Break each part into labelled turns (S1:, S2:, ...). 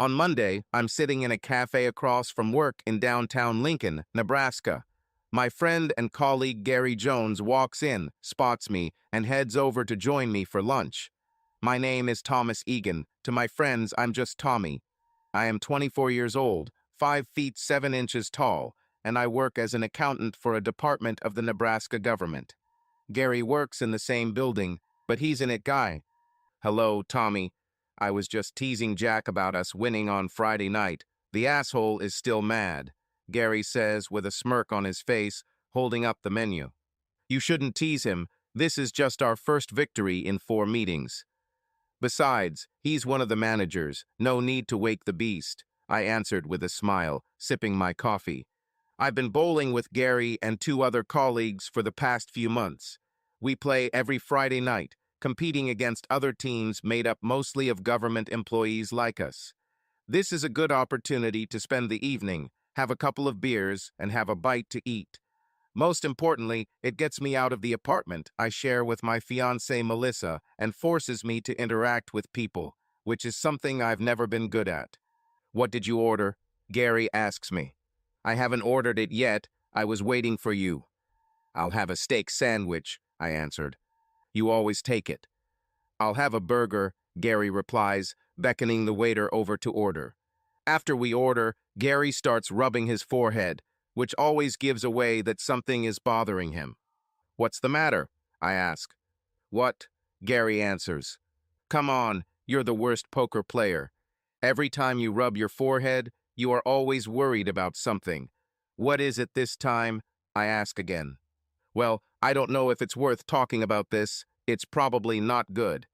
S1: On Monday, I'm sitting in a cafe across from work in downtown Lincoln, Nebraska. My friend and colleague Gary Jones walks in, spots me, and heads over to join me for lunch. My name is Thomas Egan. To my friends, I'm just Tommy. I am 24 years old, 5 feet 7 inches tall, and I work as an accountant for a department of the Nebraska government. Gary works in the same building, but he's an it guy. Hello, Tommy. I was just teasing Jack about us winning on Friday night. The asshole is still mad, Gary says with a smirk on his face, holding up the menu. You shouldn't tease him. This is just our first victory in 4 meetings. Besides, he's one of the managers. No need to wake the beast, I answered with a smile, sipping my coffee. I've been bowling with Gary and 2 other colleagues for the past few months. We play every Friday night, competing against other teams made up mostly of government employees like us. This is a good opportunity to spend the evening, have a couple of beers, and have a bite to eat. Most importantly, it gets me out of the apartment I share with my fiancée Melissa and forces me to interact with people, which is something I've never been good at. What did you order? Gary asks me. I haven't ordered it yet. I was waiting for you. I'll have a steak sandwich, I answered. You always take it. I'll have a burger, Gary replies, beckoning the waiter over to order. After we order, Gary starts rubbing his forehead, which always gives away that something is bothering him. What's the matter? I ask. What? Gary answers. Come on, you're the worst poker player. Every time you rub your forehead, you are always worried about something. What is it this time? I ask again. Well, I don't know if it's worth talking about this. It's probably not good.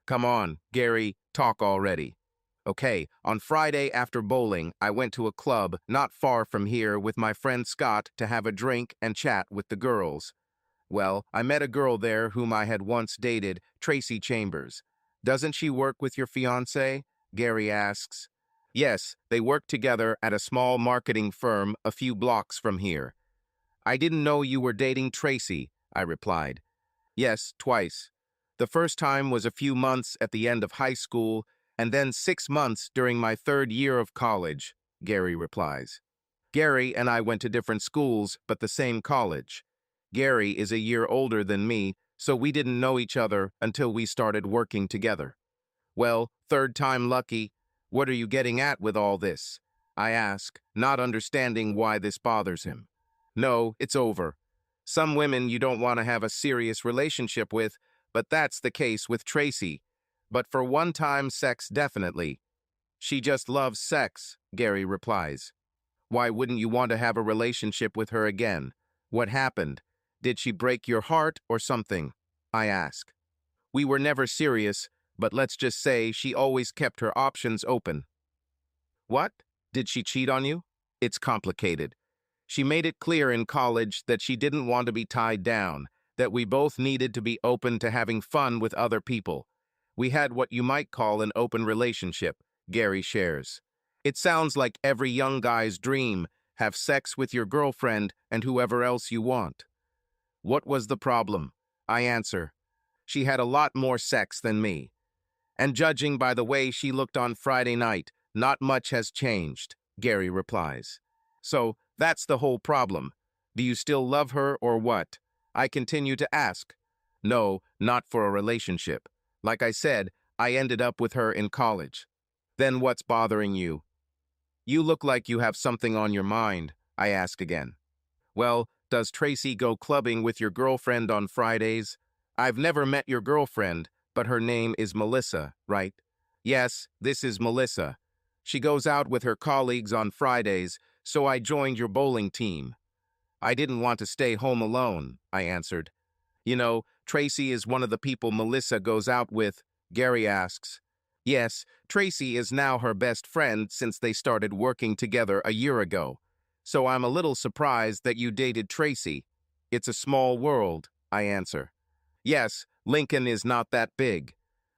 S1: Come on, Gary, talk already. Okay, on Friday after bowling, I went to a club not far from here with my friend Scott to have a drink and chat with the girls. Well, I met a girl there whom I had once dated, Tracy Chambers. Doesn't she work with your fiancé? Gary asks. Yes, they work together at a small marketing firm a few blocks from here. I didn't know you were dating Tracy, I replied. Yes, twice. The first time was a few months at the end of high school, and then 6 months during my 3rd year of college, Gary replies. Gary and I went to different schools, but the same college. Gary is a year older than me, so we didn't know each other until we started working together. Well, 3rd time lucky. What are you getting at with all this? I ask, not understanding why this bothers him. No, it's over. Some women you don't want to have a serious relationship with, but that's the case with Tracy. But for one-time sex, definitely. She just loves sex, Gary replies. Why wouldn't you want to have a relationship with her again? What happened? Did she break your heart or something? I ask. We were never serious, but let's just say she always kept her options open. What? Did she cheat on you? It's complicated. She made it clear in college that she didn't want to be tied down, that we both needed to be open to having fun with other people. We had what you might call an open relationship, Gary shares. It sounds like every young guy's dream, have sex with your girlfriend and whoever else you want. What was the problem? I answer. She had a lot more sex than me. And judging by the way she looked on Friday night, not much has changed, Gary replies. So, that's the whole problem. Do you still love her or what? I continue to ask. No, not for a relationship. Like I said, I ended up with her in college. Then what's bothering you? You look like you have something on your mind, I ask again. Well, does Tracy go clubbing with your girlfriend on Fridays? I've never met your girlfriend, but her name is Melissa, right? Yes, this is Melissa. She goes out with her colleagues on Fridays, so I joined your bowling team. I didn't want to stay home alone, I answered. You know, Tracy is one of the people Melissa goes out with, Gary asks. Yes, Tracy is now her best friend since they started working together a year ago. So I'm a little surprised that you dated Tracy. It's a small world, I answer. Yes, Lincoln is not that big.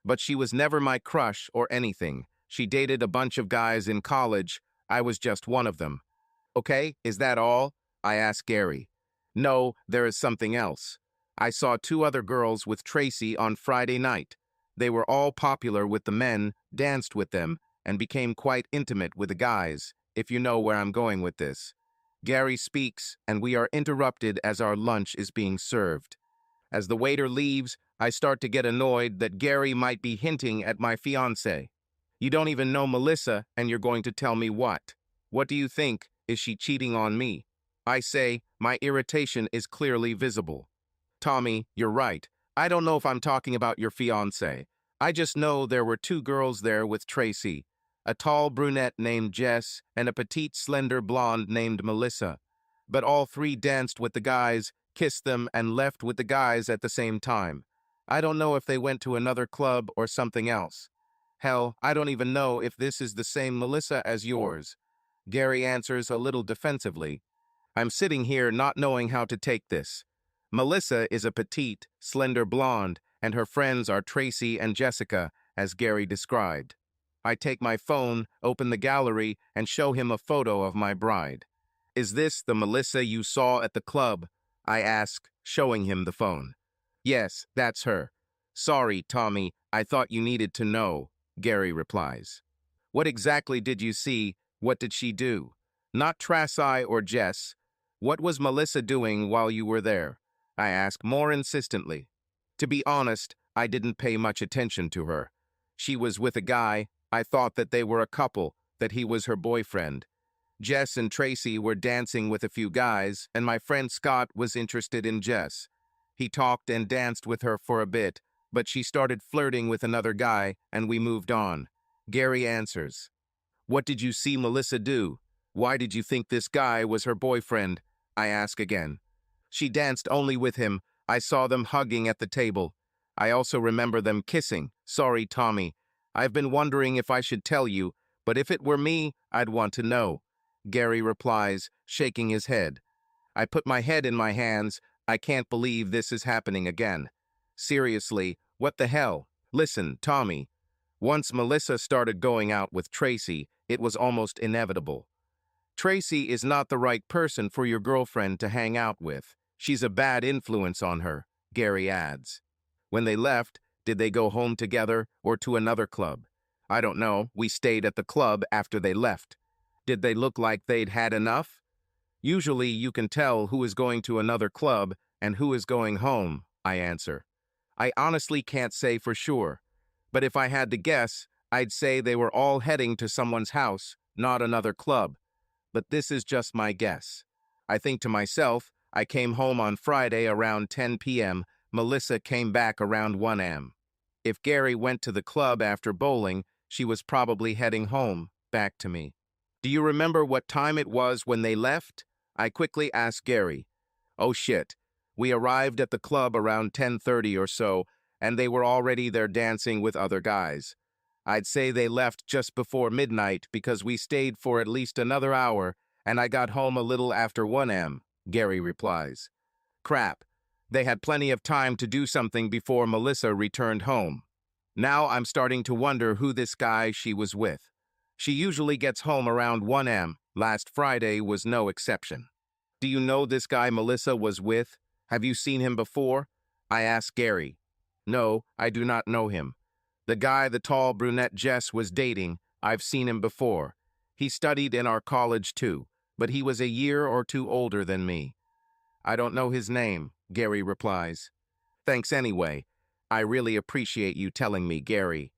S1: But she was never my crush or anything. She dated a bunch of guys in college. I was just one of them. Okay, is that all? I ask Gary. No, there is something else. I saw 2 other girls with Tracy on Friday night. They were all popular with the men, danced with them, and became quite intimate with the guys, if you know where I'm going with this. Gary speaks, and we are interrupted as our lunch is being served. As the waiter leaves, I start to get annoyed that Gary might be hinting at my fiancé. You don't even know Melissa, and you're going to tell me what? What do you think? Is she cheating on me? I say, my irritation is clearly visible. Tommy, you're right. I don't know if I'm talking about your fiancé. I just know there were two girls there with Tracy, a tall brunette named Jess and a petite slender blonde named Melissa. But all three danced with the guys, kissed them, and left with the guys at the same time. I don't know if they went to another club or something else. Hell, I don't even know if this is the same Melissa as yours. Gary answers a little defensively. I'm sitting here not knowing how to take this. Melissa is a petite, slender blonde, and her friends are Tracy and Jessica, as Gary described. I take my phone, open the gallery, and show him a photo of my bride. Is this the Melissa you saw at the club? I ask, showing him the phone. Yes, that's her. Sorry, Tommy, I thought you needed to know, Gary replies. What exactly did you see? What did she do? Not Tracy or Jess. What was Melissa doing while you were there? I ask more insistently. To be honest, I didn't pay much attention to her. She was with a guy. I thought that they were a couple, that he was her boyfriend. Jess and Tracy were dancing with a few guys, and my friend Scott was interested in Jess. He talked and danced with her for a bit, but she started flirting with another guy, and we moved on. Gary answers. What did you see Melissa do? Why did you think this guy was her boyfriend? I ask again. She danced only with him. I saw them hugging at the table. I also remember them kissing. Sorry, Tommy. I've been wondering if I should tell you, but if it were me, I'd want to know. Gary replies, shaking his head. I put my head in my hands. I can't believe this is happening again. Seriously, what the hell? Listen, Tommy. Once Melissa started going out with Tracy, it was almost inevitable. Tracy is not the right person for your girlfriend to hang out with. She's a bad influence on her, Gary adds. When they left, did they go home together or to another club? I don't know. We stayed at the club after they left. Did they look like they'd had enough? Usually you can tell who is going to another club and who is going home, I answer. I honestly can't say for sure, but if I had to guess, I'd say they were all heading to someone's house, not another club. But this is just my guess. I think to myself, I came home on Friday around 10 p.m. Melissa came back around 1 a.m. If Gary went to the club after bowling, she was probably heading home, back to me. Do you remember what time it was when they left? I quickly asked Gary. Oh shit. We arrived at the club around 10:30 or so, and they were already there dancing with other guys. I'd say they left just before midnight because we stayed for at least another hour, and I got home a little after 1 a.m., Gary replies. Crap. They had plenty of time to do something before Melissa returned home. Now I'm starting to wonder who this guy she was with. She usually gets home around 1 a.m. Last Friday was no exception. Do you know this guy Melissa was with? Have you seen him before? I asked Gary. No, I do not know him. The guy the tall brunette Jess was dating, I've seen him before. He studied in our college too, but he was a year or two older than me. I don't know his name, Gary replies. Thanks anyway. I really appreciate you telling me, Gary.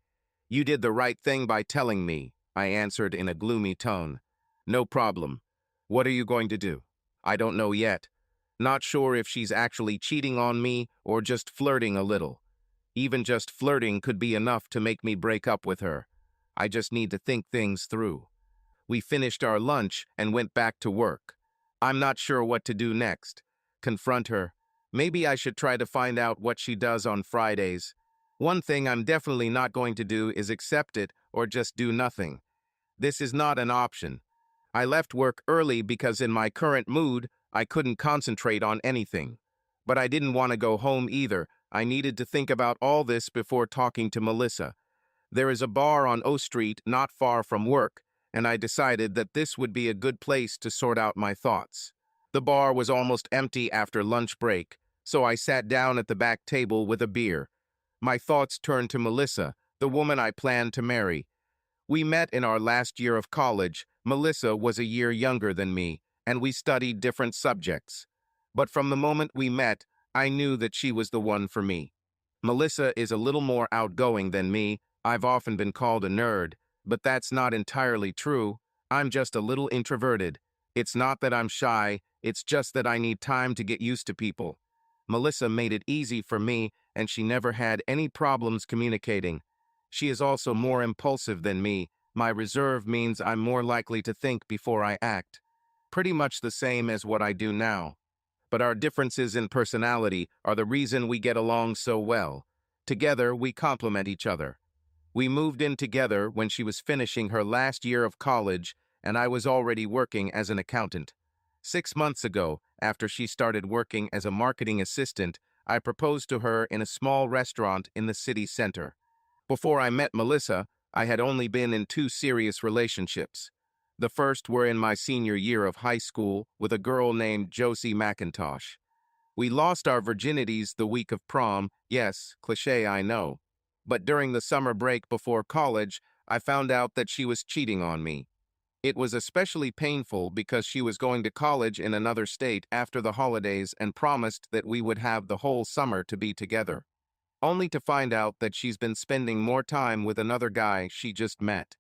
S1: You did the right thing by telling me, I answered in a gloomy tone. No problem. What are you going to do? I don't know yet. Not sure if she's actually cheating on me or just flirting a little. Even just flirting could be enough to make me break up with her. I just need to think things through. We finished our lunch and went back to work. I'm not sure what to do next. Confront her. Maybe I should try to find out what she does on Fridays. One thing I'm definitely not going to do is accept it or just do nothing. This is not an option. I left work early because in my current mood, I couldn't concentrate on anything. But I didn't want to go home either. I needed to think about all this before talking to Melissa. There is a bar on O Street not far from work, and I decided that this would be a good place to sort out my thoughts. The bar was almost empty after lunch break, so I sat down at the back table with a beer. My thoughts turned to Melissa, the woman I planned to marry. We met in our last year of college. Melissa was a year younger than me, and we studied different subjects. But from the moment we met, I knew that she was the one for me. Melissa is a little more outgoing than me. I've often been called a nerd, but that's not entirely true. I'm just a little introverted. It's not that I'm shy, it's just that I need time to get used to people. Melissa made it easy for me, and she never had any problems communicating. She is also more impulsive than me. My reserve means I'm more likely to think before I act. Pretty much the same as what I do now. But our differences in personality are the reason we get along so well. Together, we complement each other. We moved in together when she was finishing her last year of college, and I was already working as an accountant. 6 months ago, after she started working as a marketing assistant, I proposed to her in a small restaurant in the city center. Before I met Melissa, I had only been in 2 serious relationships. The first were in my senior year of high school with a girl named Josie McIntosh. We lost our virginities the week of prom. Yes, cliché, I know. But during the summer break before college, I found out that she was cheating on me. It was especially painful because she was going to college in another state after the holidays and promised that we would have the whole summer to be together, only to find out that she's been spending more time with another guy she just met.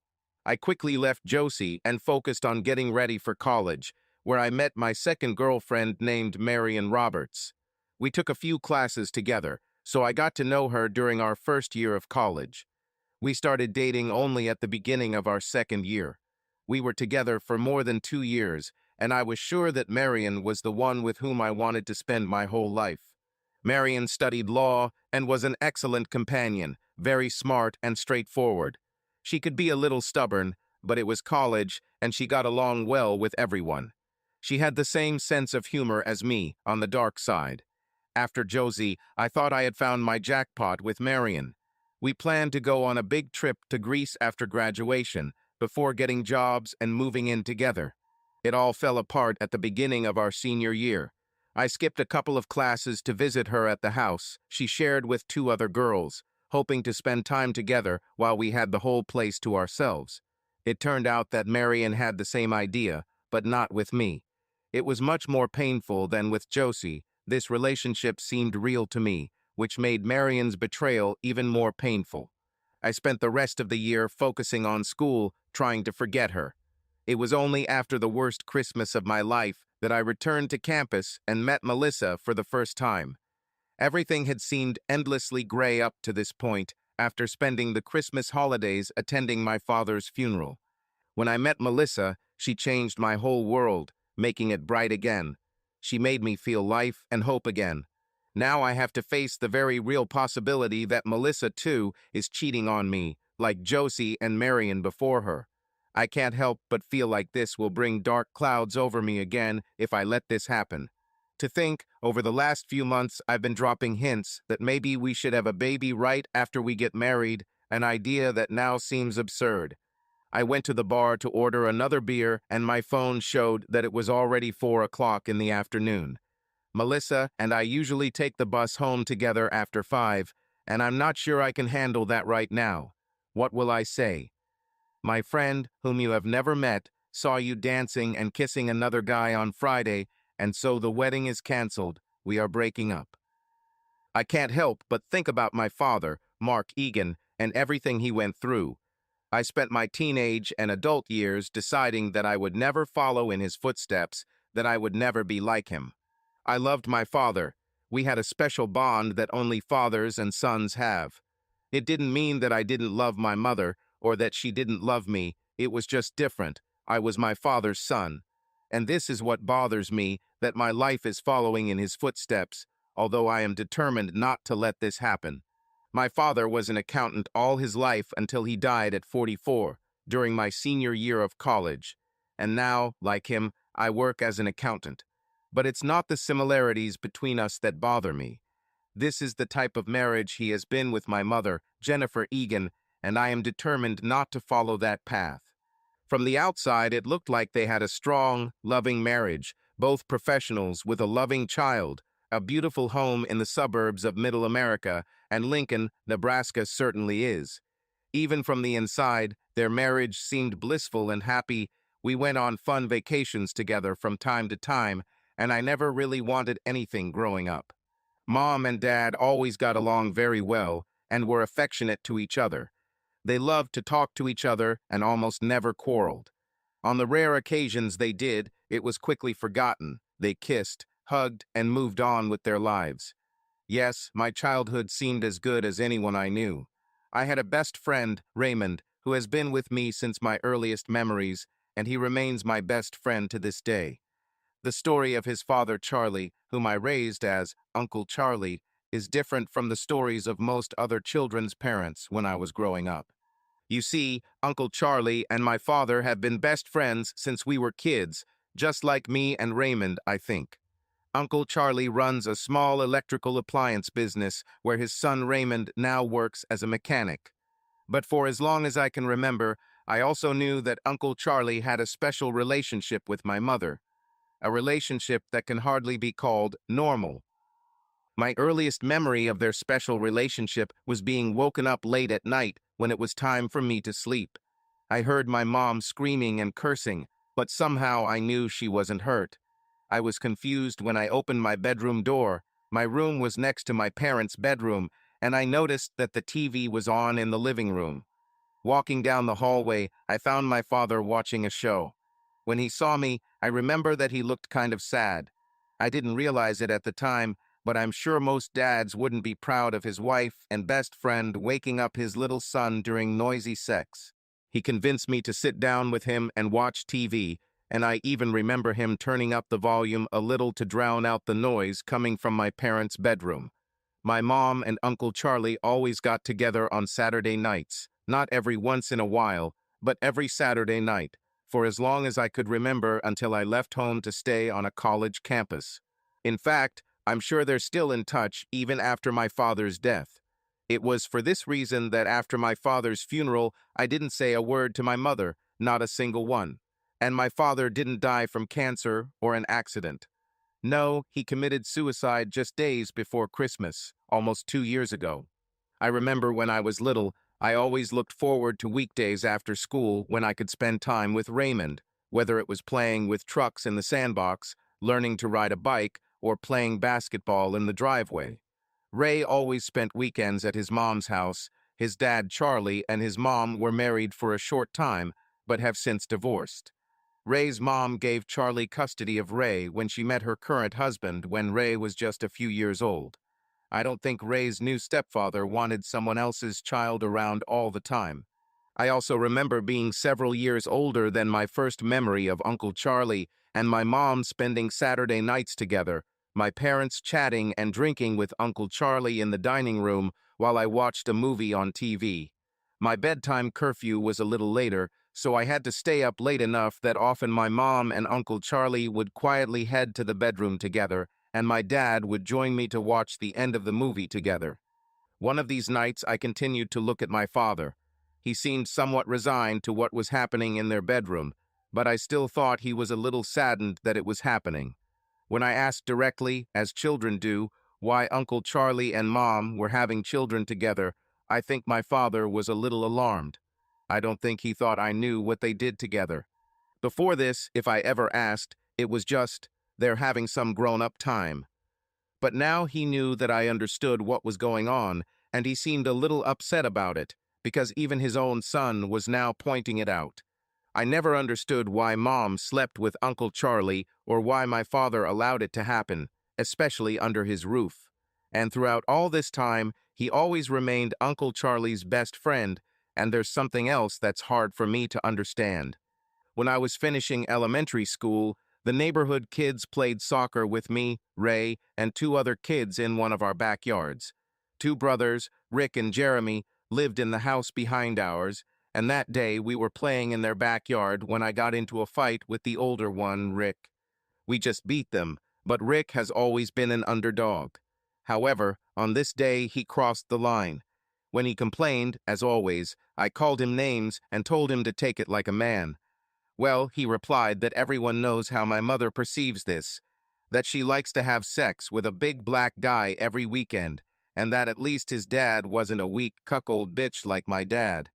S1: I quickly left Josie and focused on getting ready for college, where I met my second girlfriend named Marion Roberts. We took a few classes together, so I got to know her during our first year of college. We started dating only at the beginning of our second year. We were together for more than 2 years, and I was sure that Marion was the one with whom I wanted to spend my whole life. Marion studied law and was an excellent companion, very smart and straightforward. She could be a little stubborn, but it was college, and she got along well with everyone. She had the same sense of humor as me, on the dark side. After Josie, I thought I had found my jackpot with Marion. We planned to go on a big trip to Greece after graduation, before getting jobs and moving in together. It all fell apart at the beginning of our senior year. I skipped a couple of classes to visit her at the house she shared with 2 other girls, hoping to spend time together while we had the whole place to ourselves. It turned out that Marion had the same idea, but not with me. It was much more painful than with Josie. This relationship seemed real to me, which made Marion's betrayal even more painful. I spent the rest of the year focusing on school, trying to forget her. It was only after the worst Christmas of my life that I returned to campus and met Melissa for the first time. Everything had seemed endlessly gray up to this point after spending the Christmas holidays attending my father's funeral. When I met Melissa, she changed my whole world, making it bright again. She made me feel life and hope again. Now I have to face the very real possibility that Melissa, too, is cheating on me, like Josie and Marion before her. I can't help but feel like this will bring dark clouds over me again if I let this happen. To think, over the last few months I've been dropping hints that maybe we should have a baby right after we get married, an idea that now seems absurd. I went to the bar to order another beer and my phone showed that it was already 4 o'clock in the afternoon. Melissa and I usually take the bus home together after 5, and I'm not sure I can handle that right now. What will I say? My friend, whom you have never met, saw you dancing and kissing another guy on Friday, and so the wedding is canceled. We are breaking up. I can't help but think about my father, Mark Egan, and everything he went through. I spent my teenage and adult years deciding that I would never follow in his footsteps, that I would never be like him. I loved my father. We had a special bond that only fathers and sons have. It didn't mean that I didn't love my mother or that she didn't love me. It was just different. I was my father's son. And this is what bothers me, that my life is following in his footsteps, although I am determined not to let this happen. My father was an accountant all his life until he died at 44, during my senior year of college. And now, like him, I work as an accountant. But it's not the similarities between us that bother me. This is the type of marriage he has been with my mother, Jennifer Egan, and I am determined not to follow that path. From the outside, it looked like they had a strong, loving marriage, both professionals with a loving child, a beautiful home in the suburbs of Middle America, and Lincoln, Nebraska certainly is. Even from the inside, their marriage seemed blissful and happy. We went on fun vacations together from time to time, and I never really wanted anything growing up. Mom and Dad always got along very well and were affectionate to each other. They loved to talk to each other and almost never quarreled. On the rare occasions they did, it was quickly forgotten. They kissed, hugged, and moved on with their lives. Yes, my childhood seemed as good as anyone I knew. I had a best friend, Raymond, who has been with me since my earliest memories, and he remains my best friend to this day. The story of his father, Charlie, whom I raised as Uncle Charlie, is different from the stories of most other children's parents when I was growing up. You see, Uncle Charlie and my father have been best friends since we were kids, just like me and Raymond, I think. Uncle Charlie runs a small electrical appliance business where his son Raymond now works as a mechanic. But for as long as I can remember, I also knew that Uncle Charlie had a special relationship with my mother, a relationship that can hardly be called normal. My earliest memory of their special relationship was being woken up late at night when it was time for me to sleep. I heard my mom screaming and cursing, but somehow I knew she wasn't hurt. I was confused when I opened my bedroom door. My room was next to my parents' bedroom, and I noticed that the TV was on in the living room. Walking down the hallway, I found my father watching a show. When he saw me, I remember that he looked kind of sad. I didn't realize it at the time, but I'm sure most dads wouldn't be proud of his wife and best friend waking up his little son during noisy sex. He convinced me to sit down with him and watch TV, and I even remember him turning up the volume a little to drown out the noise coming from my parents' bedroom. My mom and Uncle Charlie always got together on Saturday nights, not every once in a while, but every Saturday night, for as long as I could remember until I left home to stay on a college campus. In fact, I'm sure they're still in touch even after my father's death. It was for this reason that after my father's funeral, I didn't say a word to my mother, not a single one. And my father didn't die from cancer or an accident. No, he committed suicide just days before Christmas, almost 2 years ago. I remember when I was little, I always looked forward to weekdays after school when I could spend time with Raymond, whether it was playing with trucks in the sandbox, learning to ride a bike, or playing basketball in the driveway. Ray always spent weekends at his mom's house. His dad, Charlie, and his mom were married for a short time, but have since divorced. Ray's mom gave Charlie custody of Ray when she met her current husband when Ray was just a few years old. I don't think Ray's new stepfather wanted someone else's child around all the time. I also remember being several years older than my first memory of Uncle Charlie and my mom spending Saturday nights together, my parents chatting and drinking with Uncle Charlie in the dining room while I watched a movie on TV. My bedtime curfew was a little later, so I had to stay up late enough that often my mom and Uncle Charlie would quietly head to the bedroom together, and my dad would join me to watch the end of the movie together. One of these nights I continued to look at my father. He seemed somewhat resigned to what was happening in their bedroom, but I still thought he was a little saddened that it was happening. When I asked directly, as children do, why Uncle Charlie and Mom were having children together, I think my father was a little alarmed. I don't think he thought I knew what they did together. Before this, if I ever asked, it was just, they're having some grown-up time. But now he knew that I understood what was going on, and he seemed a little upset about it, because even his own son was now pointing it out. I never understood why Mom slept with Uncle Charlie or why my father allowed it to happen, especially under his roof. And throughout all this time, he always remained Uncle Charlie's best friend, and there's something else that's hard for me to understand. When I was finishing elementary school, the neighborhood kids played soccer with me, Ray, and two other kids in one of our backyards. Two brothers, Rick and Jeremy, lived in the house behind ours, and that day we were playing in their backyard when I got into a fight with the older one, Rick. We just beat them, but Rick has always been an underdog. However, on this day he crossed the line. When he complained, as always, I called him names and told him to take it like a man. Well, he replied that everyone knows how my mother perceives this, that she likes to have sex with a big black guy every weekend, and that at least his dad wasn't a weak cuckold bitch like my dad.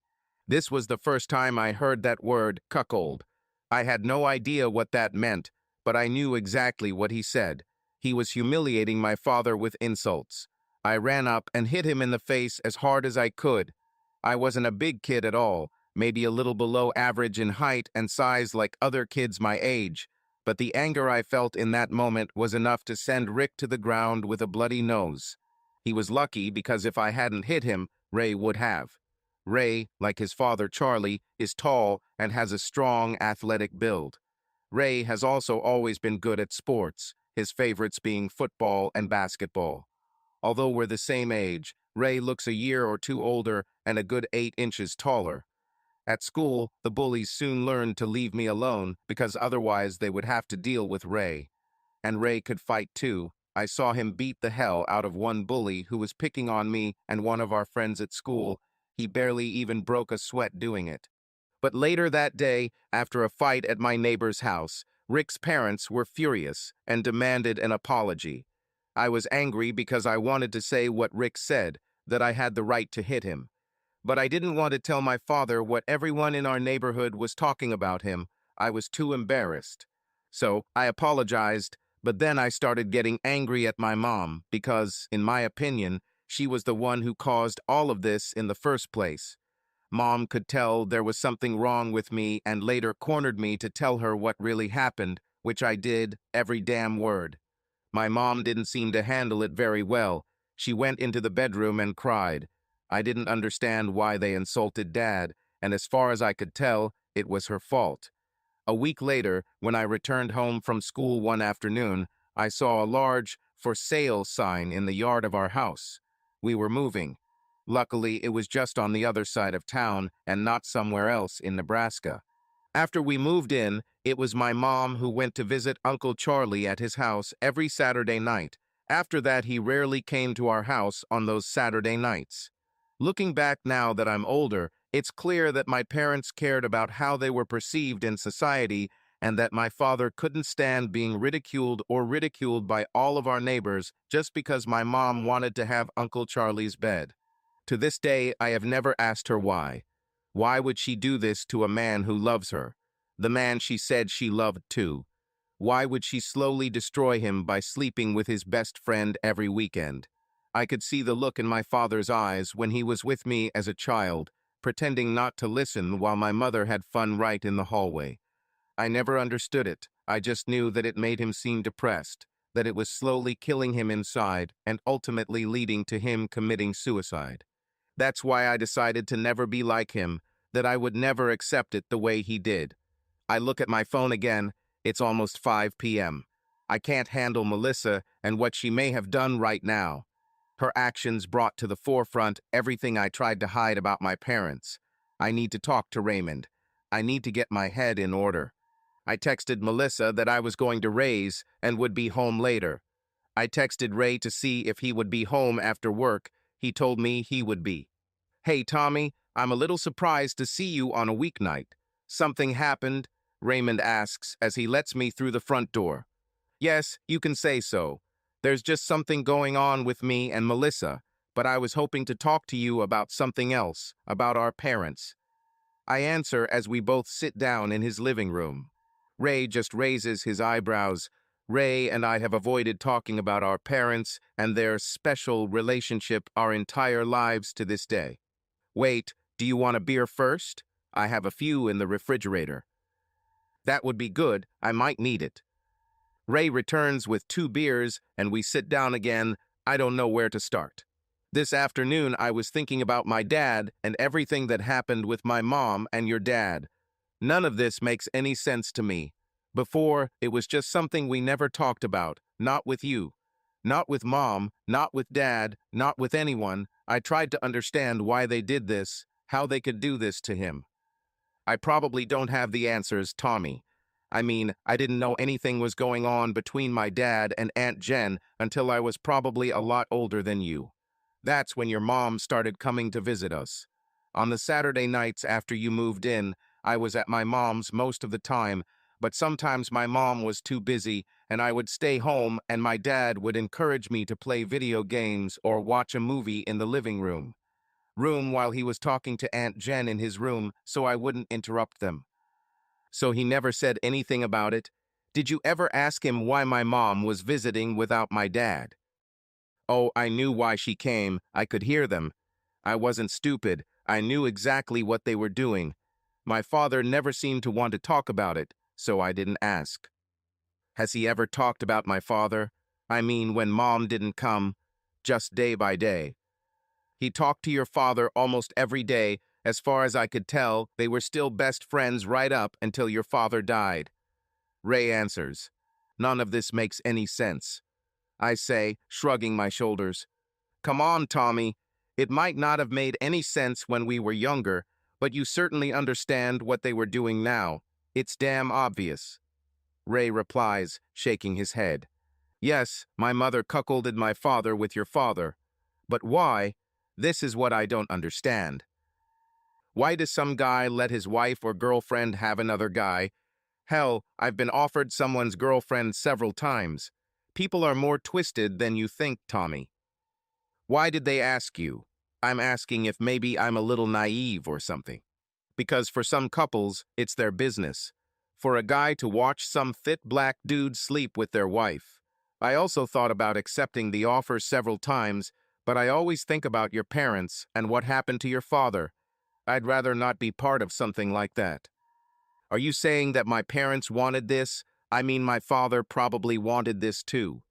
S1: This was the first time I heard that word, cuckold. I had no idea what that meant, but I knew exactly what he said. He was humiliating my father with insults. I ran up and hit him in the face as hard as I could. I wasn't a big kid at all, maybe a little below average in height and size like other kids my age, but the anger I felt in that moment was enough to send Rick to the ground with a bloody nose. He was lucky because if I hadn't hit him, Ray would have. Ray, like his father Charlie, is tall and has a strong, athletic build. Ray has also always been good at sports, his favorites being football and basketball. Although we're the same age, Ray looks a year or two older and a good 8 inches taller. At school, the bullies soon learned to leave me alone because otherwise they would have to deal with Ray. And Ray could fight too. I saw him beat the hell out of one bully who was picking on me and one of our friends at school. He barely even broke a sweat doing it. But later that day, after a fight at my neighbor's house, Rick's parents were furious and demanded an apology. I was angry because I wanted to say what Rick said, that I had the right to hit him. But I didn't want to tell my father what everyone in our neighborhood was talking about him. I was too embarrassed. So I apologized, but then I started getting angry at my mom because, in my opinion, she was the one who caused all of this in the first place. Mom could tell there was something wrong with me and later cornered me to tell her what really happened, which I did, every damn word. My mom didn't seem to handle it very well. She went into the bedroom and cried. I didn't understand why they insulted Dad, and as far as I could tell, it was her fault. A week later, when I returned home from school one afternoon, I saw a large "for sale" sign in the yard of our house. We were moving. Luckily, it was just on the other side of town and not somewhere else in Nebraska. After we moved in, it was my mom who went to visit Uncle Charlie at his house every Saturday night. After that, he rarely came to our house on those Saturday nights. Looking back now that I'm older, it's clear that my parents cared about how they were perceived in society and that my father couldn't stand being ridiculed by all of our neighbors just because my mom wanted to have Uncle Charlie's bed. To this day, I have never asked her why. Why would she do this to a man who loves her? The man she said she loved too. Why would she slowly destroy him by sleeping with his best friend every weekend? I could see the look in my father's eyes when he was with me as a child, pretending not to listen while my mother had fun right in the hallway. I never understood it. I just knew that it made him seem depressed, that it was slowly killing him inside and ultimately leading to him committing suicide. That's why I decided to never be like him, that I would never accept it the way he did. I look at my phone again. It's almost 5 p.m. I can't handle Melissa and what she may have done right now. Her actions brought to the forefront everything I tried to hide about my parents. I need to talk to Raymond. I need to get my head in order. I texted Melissa that I was going to Ray's and would be home later. I texted Ray to see if he would be home after work. He told me he would be. Hey, Tommy, I'm a little surprised to see you on a weeknight. Something happened? Raymond asks as he lets me through the front door. Yes, you can say so. There's just something going on with me and Melissa, but I was hoping to talk to you about something else, about our parents. I answer as we both sit down in his living room. Ray just raises his eyebrows. Ray and I have avoided talking about our parents and their special relationship our entire lives to this day. Wait, do you want a beer first? I have a few in the refrigerator. That would be good. I might need it. Ray returns with 2 beers, and we sit down again. I don't know where to start. This afternoon, I was thinking about my dad and everything that happened with my mom and your dad. None of this makes any sense to me. Before, it was just something we never talked about, not with you. Not with Mom, not with Dad, not with anyone. I tried to understand why they did this, how they could do this to him. I probably don't have the answers, Tommy. I mean, I didn't know anything was going on between my dad and Aunt Jen until I was probably a lot older than you. That's when your mom started coming to visit us. On the Saturday nights after you moved in, I was at my mom's most of the time, but sometimes my mom was too busy and I would stay home and my dad would encourage me to play video games or watch a movie in the living room. room while he was talking to Aunt Jen in his room so I wouldn't interrupt them. So he never said anything about it? Did you ever ask him why my mom was visiting without my dad? Oh, I knew why she came. I could hear them. I wasn't stupid. I knew exactly what they were doing. My father never seemed to want to talk about it, so I didn't ask. Has he ever talked about my father? I mean, when Mom didn't come, just day by day. He talked to your father almost every day. As far as I could tell, they were still best friends right up until your father died. Ray answers. None of this makes any sense. I say, shrugging my shoulders. Come on, Tommy. It might not have made any sense when we were younger, but you certainly understand what they were doing now. It's damn obvious. Ray replies, shaking his head. Yes, my mother cuckolded my father with your father. But why? This is what I don't understand. Why does some guy let his wife or girlfriend have another guy? Hell, I've been offered someone's girlfriend several times. People are more twisted than you think, Tommy. Why did they ask you? I'm asking if maybe I'm a little naive or something. Because for some couples, it's their business. For a guy to watch some fit black dude sleep with their wife. I also thought about accepting the offer several times, but I always think about your parents and what happened to your father. I'd rather not be part of something like that. Are you saying that my parents wanted this? I mean, my father probably wanted this too.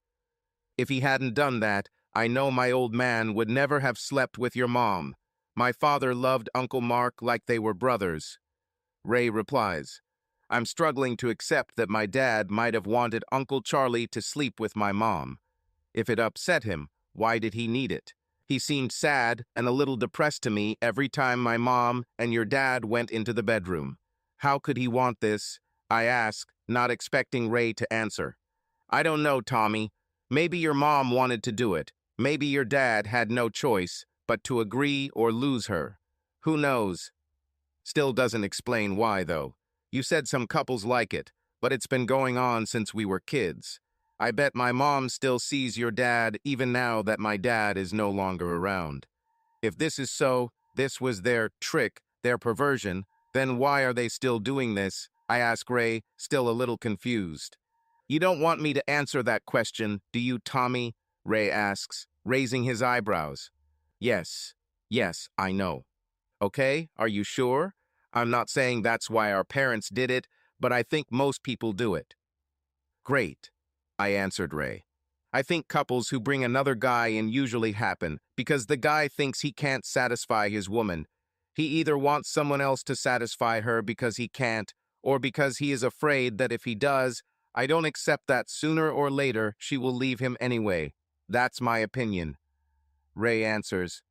S1: If he hadn't done that, I know my old man would never have slept with your mom. My father loved Uncle Mark like they were brothers. Ray replies, I'm struggling to accept that my dad might have wanted Uncle Charlie to sleep with my mom. If it upset him, why did he need it? He seemed sad and a little depressed to me every time my mom and your dad went into the bedroom. How could he want this? I asked, not expecting Ray to answer. I don't know, Tommy. Maybe your mom wanted to do it. Maybe your dad had no choice but to agree or lose her. Who knows? Still doesn't explain why, though. You said some couples like it, but it's been going on since we were kids. I bet my mom still sees your dad even now that my dad is no longer around. If this is so, this was their trick, their perversion, then why are they still doing this? I ask Ray, still a little confused. You don't want me to answer that question, do you, Tommy? Ray asks, raising his eyebrows. Yes, I know. Okay, are you sure? I'm not saying that's why our parents did it, but I think most people do it. Great, I answered Ray. I think couples who bring another guy in usually happen because the guy thinks he can't satisfy his woman. He either wants someone else to satisfy her because he can't, or because he is afraid that if he does, I don't accept that sooner or later she will leave him anyway. That's my opinion. Ray answers,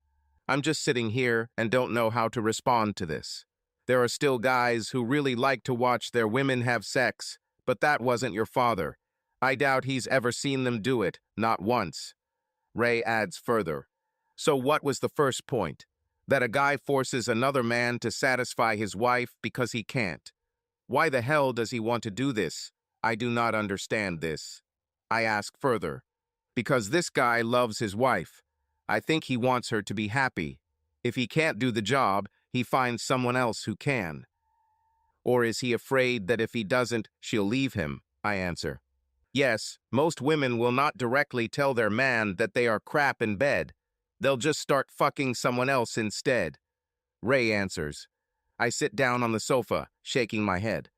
S1: I'm just sitting here and don't know how to respond to this. There are still guys who really like to watch their women have sex, but that wasn't your father. I doubt he's ever seen them do it, not once. Ray adds further. So what was the first point? That a guy forces another man to satisfy his wife because he can't. Why the hell does he want to do this? I do not understand this. I ask further. Because this guy loves his wife. I think he wants her to be happy. If he can't do the job, he finds someone else who can. Or is he afraid that if he doesn't, she'll leave him? I answer. Yes, most women will not directly tell their man that they are crap in bed. They'll just start fucking someone else instead. Ray answers. I sit down on the sofa, shaking my head.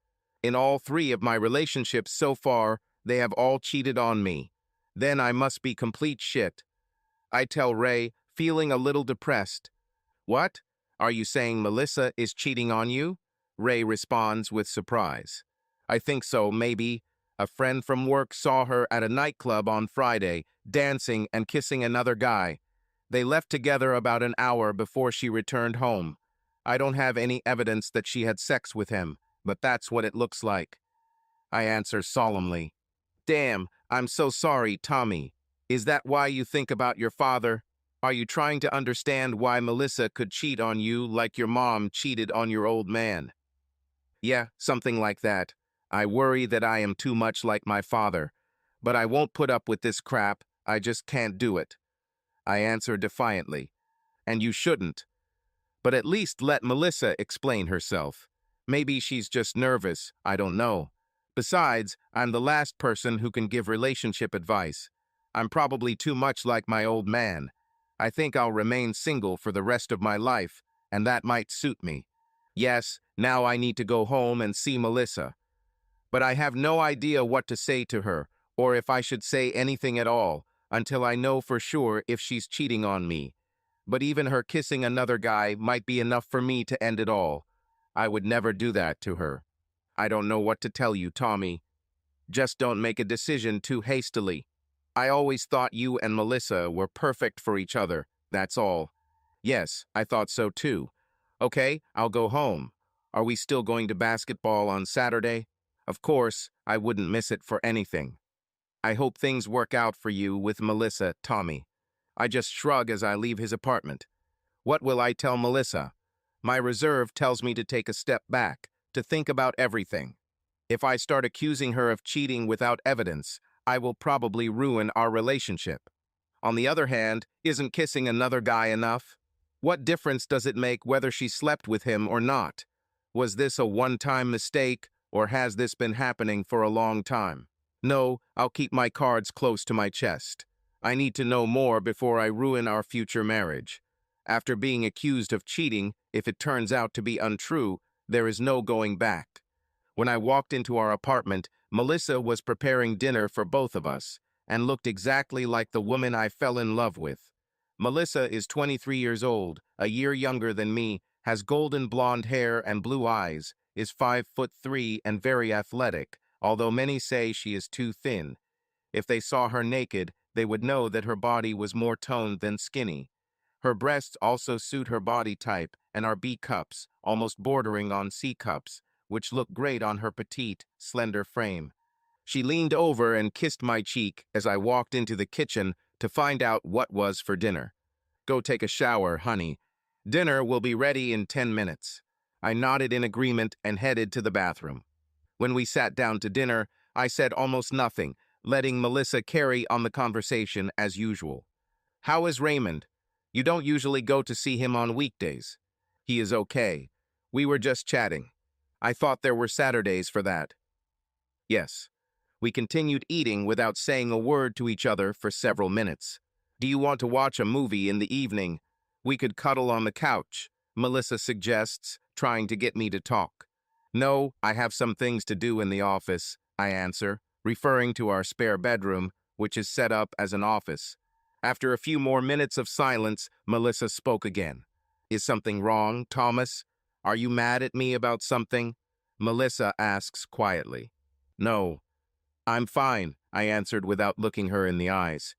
S1: In all 3 of my relationships so far, they have all cheated on me. Then I must be complete shit. I tell Ray, feeling a little depressed. What? Are you saying Melissa is cheating on you? Ray responds with surprise. I think so, maybe. A friend from work saw her at a nightclub on Friday, dancing and kissing another guy. They left together about an hour before she returned home. I don't have any evidence that she had sex with him, but that's what it looks like. I answer solemnly. Damn, I'm so sorry, Tommy. Is that why you think about your father? Are you trying to understand why Melissa could cheat on you like your mom cheated on your old man? Yeah, something like that. I worry that I am too much like my father, but I won't put up with this crap. I just can't do it. I answer defiantly. And you shouldn't. But at least let Melissa explain herself. Maybe she's just nervous, I don't know. Besides, I'm the last person who can give relationship advice. I'm probably too much like my old man. I think I'll remain single for the rest of my life, and that might suit me. Yes, now I need to go home and see Melissa. But I have no idea what to say to her, or if I should say anything at all, until I know for sure if she's cheating on me. But even her kissing another guy might be enough for me to end it all. I would never do that to her. I don't know what to tell you, Tommy. Just don't make a decision too hastily. I always thought you and Melissa were perfect for each other, that's all. Yes, I thought so too. Okay, I'll go home. Are we still going to basketball on Saturday? Of course, I wouldn't miss it for anything. I hope things work out for you with Melissa, Tommy. I just shrug as I leave his apartment. What will I tell Melissa? My reserve tells me to take a step back, to think about everything. If I start accusing her of cheating without evidence, I will probably ruin our relationship. On the other hand, isn't kissing another guy enough? What difference does it make whether she slept with him or not? Was this a one-time mistake, or has this been happening for a long time? No, I'll keep my cards close to my chest. I need to know more before I ruin our future marriage. After being accused of cheating, if it turns out to be untrue, there is no going back. When I walked into our apartment, Melissa was preparing dinner for both of us, and looked exactly like the woman I fell in love with. Melissa is 23 years old, a year younger than me, has golden blonde hair and blue eyes, is 5'3" and very athletic, although many say she is too thin. If they saw her naked, they would know that her body was more toned than skinny. Her breasts also suit her body type and are B cups, almost bordering on C cups, which look great on her petite, slender frame. She leaned over and kissed my cheek as I walked into the kitchen to find out what was for dinner. Go take a shower, honey. Dinner will be ready in 10 minutes. I nodded in agreement and headed to the bathroom. When we sat down to dinner, I said almost nothing, letting Melissa carry on the conversation as usual. How is Raymond? You don't usually go to see him on weekdays. He is okay. We were just chatting. I thought there were Saturdays for that. Yes. We continued eating without saying a word to each other for several minutes. Do you want to watch a movie in the evening? We could cuddle on the couch, Melissa suggests, trying to get me to talk. No, I have some things to do in the office, I answer, referring to our spare bedroom, which is set up as an office. After a few more minutes of silence, Melissa spoke again. Is something wrong, Thomas? Are you mad at me about something? Melissa asks quietly. No. I'm fine, I answered without looking her in the eyes.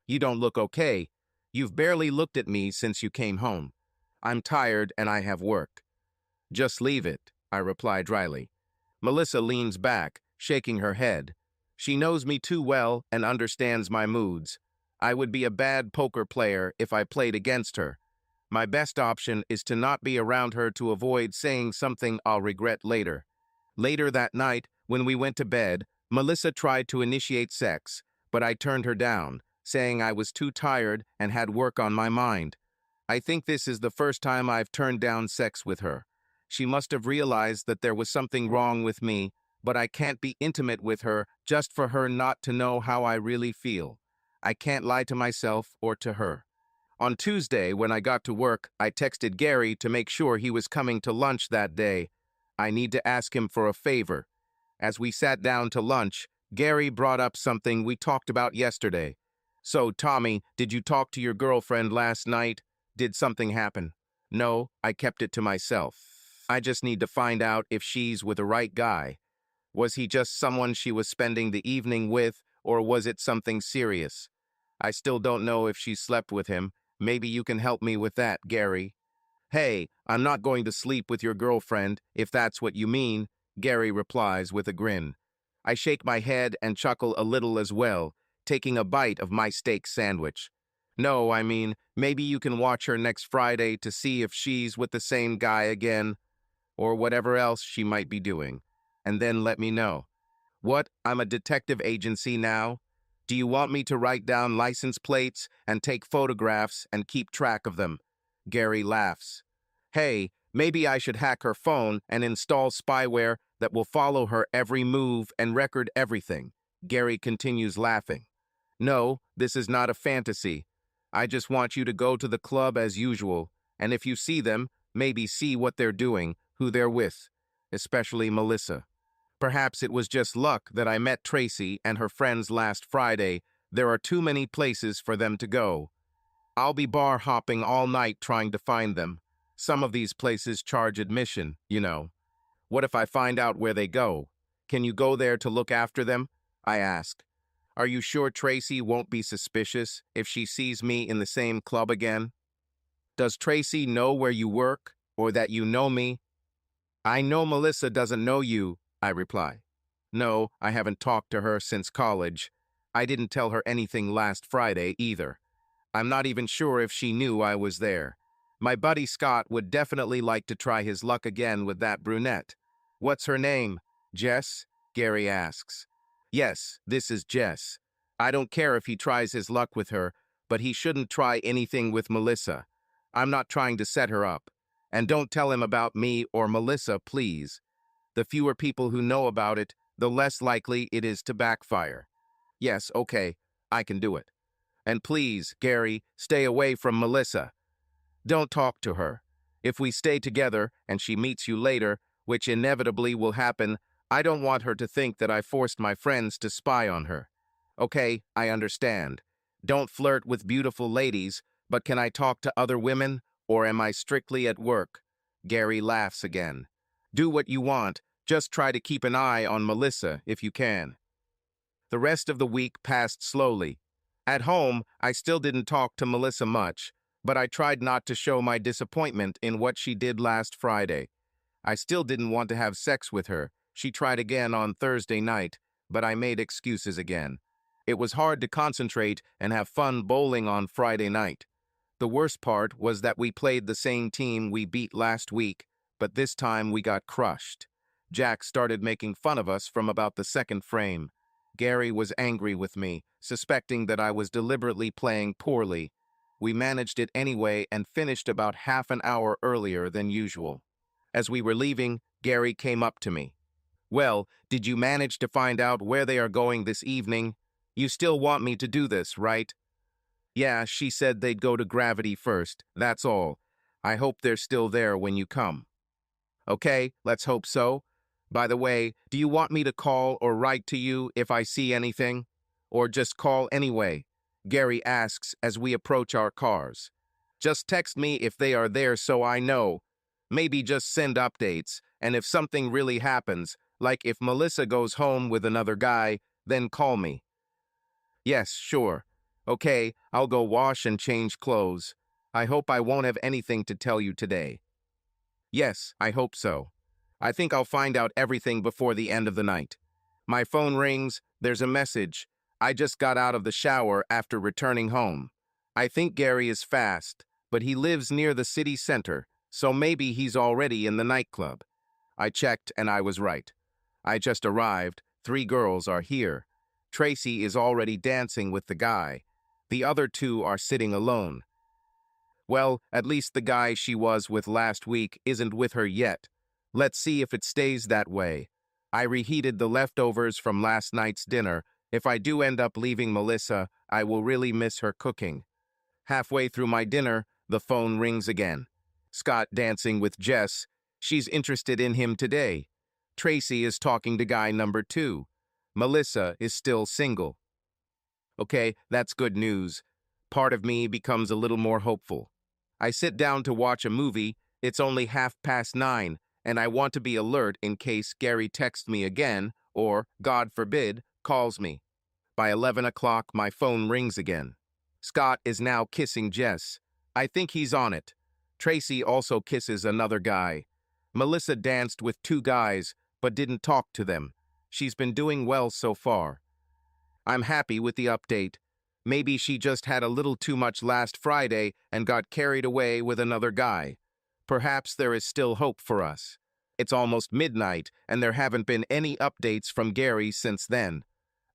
S1: You don't look okay. You've barely looked at me since you came home. I'm tired and I have work. Just leave it, I reply dryly. Melissa leans back, shaking her head. She knows me too well and understands my moods. I would be a bad poker player if I played against her. My best option is to not be around her to avoid saying something I'll regret later. Later that night, when we went to bed, Melissa tried to initiate sex, but I turned her down, saying I was too tired and had work on my mind. I think this is the first time I've turned down sex with her. She must have realized that there was something wrong with me, but I can't be intimate with her just for her not to know how I really feel. I can't lie to myself or to her. On Tuesday, when I got to work, I texted Gary to make sure he was coming to lunch that day. I need to ask him for a favor. As we sat down to lunch, Gary brought up something we talked about yesterday. So, Tommy, did you talk to your girlfriend last night? Did something happen? No, I kept it to myself. I just need to find out if she's with the right guy. Was he just someone she was spending the evening with, or was it something serious? I still don't know if she slept with him. Maybe you can help me with that, Gary. Hey, I'm not going to sleep with your girlfriend, if that's what you mean, Gary replies with a grin. I shake my head and chuckle a little as well, taking a bite of my steak sandwich. No, I mean, maybe you can watch her next Friday to see if she's with the same guy again, or whatever else she might be doing, and then let me know. What, I'm a detective agency now? Do you want me to write down license plates and take photographs and keep track of them? Gary laughs. Hey, maybe I should hack her phone and install spyware that will follow her every move and record everything. Gary continues laughing. No, this is not a fantasy. I just want you to go to the club as usual, and if you see them, maybe see what they're doing, who they're with, especially Melissa. Perhaps it was just luck that I met Tracy and her friends last Friday. There are too many places for them to go. I'll be bar hopping all night trying to find them. Some of these places charge admission, you know. What if I find out where they go? Can you go there to look after them? I asked. Are you sure Tracy won't be suspicious if she sees me in the same club again? Does Tracy know where you work, or that you know me? I know Melissa doesn't know you, I reply. No, I haven't talked to her since college. I didn't tell her anything last Friday either. I'm not even sure if she knew I was there. My buddy Scott would definitely like to try his luck again with that brunette. What's her name? Jess? Gary asks. Yes, this is Jess. I don't care if he tries his luck with her, but he shouldn't try anything with Melissa. I'm not trying to set her up. And don't tell him about me or Melissa, please. The fewer people who know about it, the less likely it is to backfire. Yes, okay, I can do it. And please, Gary, stay away from Melissa. Don't talk to her. If we stay together and she meets you later, which inevitably will happen, I don't want her to think that I forced my friends to spy on her. Okay, I understand. Don't flirt with beautiful ladies, but can I talk to other women, or am I strictly at work? Gary laughs again. Do what you want, just try to keep an eye on Melissa if you can. The rest of the week passed slowly. At home, I still didn't talk to Melissa much, but I tried not to show my disappointment in what she did last Friday. I still didn't want to have sex with her. She tried again on Thursday night, but I made excuses again. It was hard to concentrate and have fun bowling on Friday night. The worst part was that we played the same team we beat last week, but this time we got crushed. Jack started making fun of us from about the second frame. Gary was angry with me, suspecting that I was deliberately playing poorly. We managed it anyway and finished about half an hour earlier than usual. As we were leaving, Gary came up to me. Well, did you manage to find out where they are going this evening? You still want me to do this, right? Yeah, she said they'd go to Gravity first, that's all. I hope they're still there when you come. Okay, let's hope so. By the way, do you want me to call or write to you if I see anything? Or just call anyway? Gary asks as we approach our cars. Just text me if they are there so I know. Maybe just send updates, and if something really happens, like if Melissa goes home with another guy, then call me. Yes, sure. Okay, I'll go wash and change clothes. I hope I won't have anything to tell you today. Yes, I hope so. I think I'll find out everything before the end of the night. My phone rings, there's a message. I just got out of the shower after returning home. I think Gary is fast, but he lives near the city center, so maybe he's already in the nightclub. I checked and I was right. I just arrived, 3 girls are here. Tracy is already dancing with the guy. The other 2 are sitting alone. Well, at least the guy she was with last week isn't with her yet. Let's see if it stays that way. I reheated the leftovers from last night's dinner. If I do end up leaving Melissa, I will really miss her cooking. Halfway through my dinner, the phone rings again. Scott dancing with Jess. She's interested in him today. Tracy is talking to guy number 2. Melissa is still single. Okay, that's good news. Part of me becomes a little more hopeful. I sit down to watch a movie. It's only 9:30, and I want to be alert in case Gary texts me again or, God forbid, calls me. By 11 o'clock, my phone rings again. Scott is now kissing Jess. I think he's on it. Tracy also kisses another guy. Melissa danced with 2 guys, but didn't talk to them. She's been doing well so far. I'm happy with the update. Maybe she just had a little too much last Friday and got carried away with another guy. Perhaps there is still hope for us. It's almost midnight, and there haven't been any updates from Gary since then.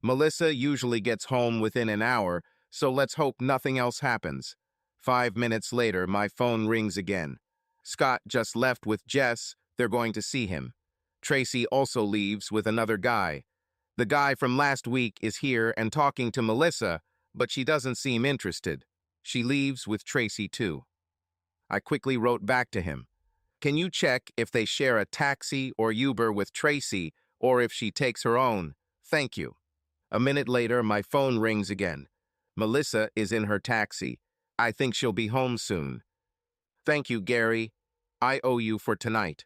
S1: Melissa usually gets home within an hour, so let's hope nothing else happens. 5 minutes later, my phone rings again. Scott just left with Jess. They're going to see him. Tracy also leaves with another guy. The guy from last week is here and talking to Melissa, but she doesn't seem interested. She leaves with Tracy too. I quickly wrote back to him. Can you check if they share a taxi or Uber with Tracy, or if she takes her own? Thank you. A minute later, my phone rings again. Melissa is in her taxi. I think she'll be home soon. Thank you, Gary. I owe you for tonight.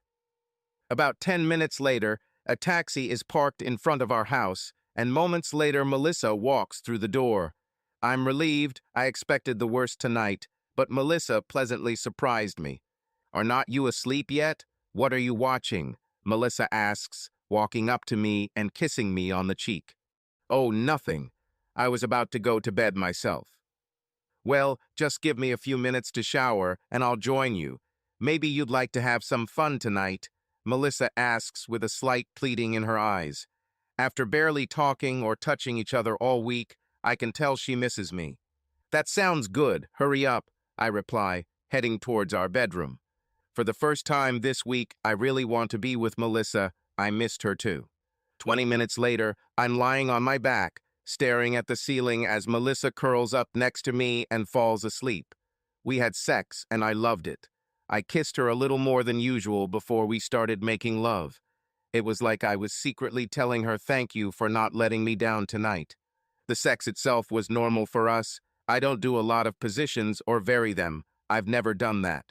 S1: About 10 minutes later, a taxi is parked in front of our house, and moments later, Melissa walks through the door. I'm relieved. I expected the worst tonight, but Melissa pleasantly surprised me. Are not you asleep yet? What are you watching? Melissa asks, walking up to me and kissing me on the cheek. Oh, nothing. I was about to go to bed myself. Well, just give me a few minutes to shower, and I'll join you. Maybe you'd like to have some fun tonight, Melissa asks with a slight pleading in her eyes. After barely talking or touching each other all week, I can tell she misses me. That sounds good. Hurry up, I reply, heading towards our bedroom. For the first time this week, I really want to be with Melissa. I missed her too. 20 minutes later, I'm lying on my back, staring at the ceiling as Melissa curls up next to me and falls asleep. We had sex, and I loved it. I kissed her a little more than usual before we started making love. It was like I was secretly telling her thank you for not letting me down tonight. The sex itself was normal for us. I don't do a lot of positions or vary them. I've never done that.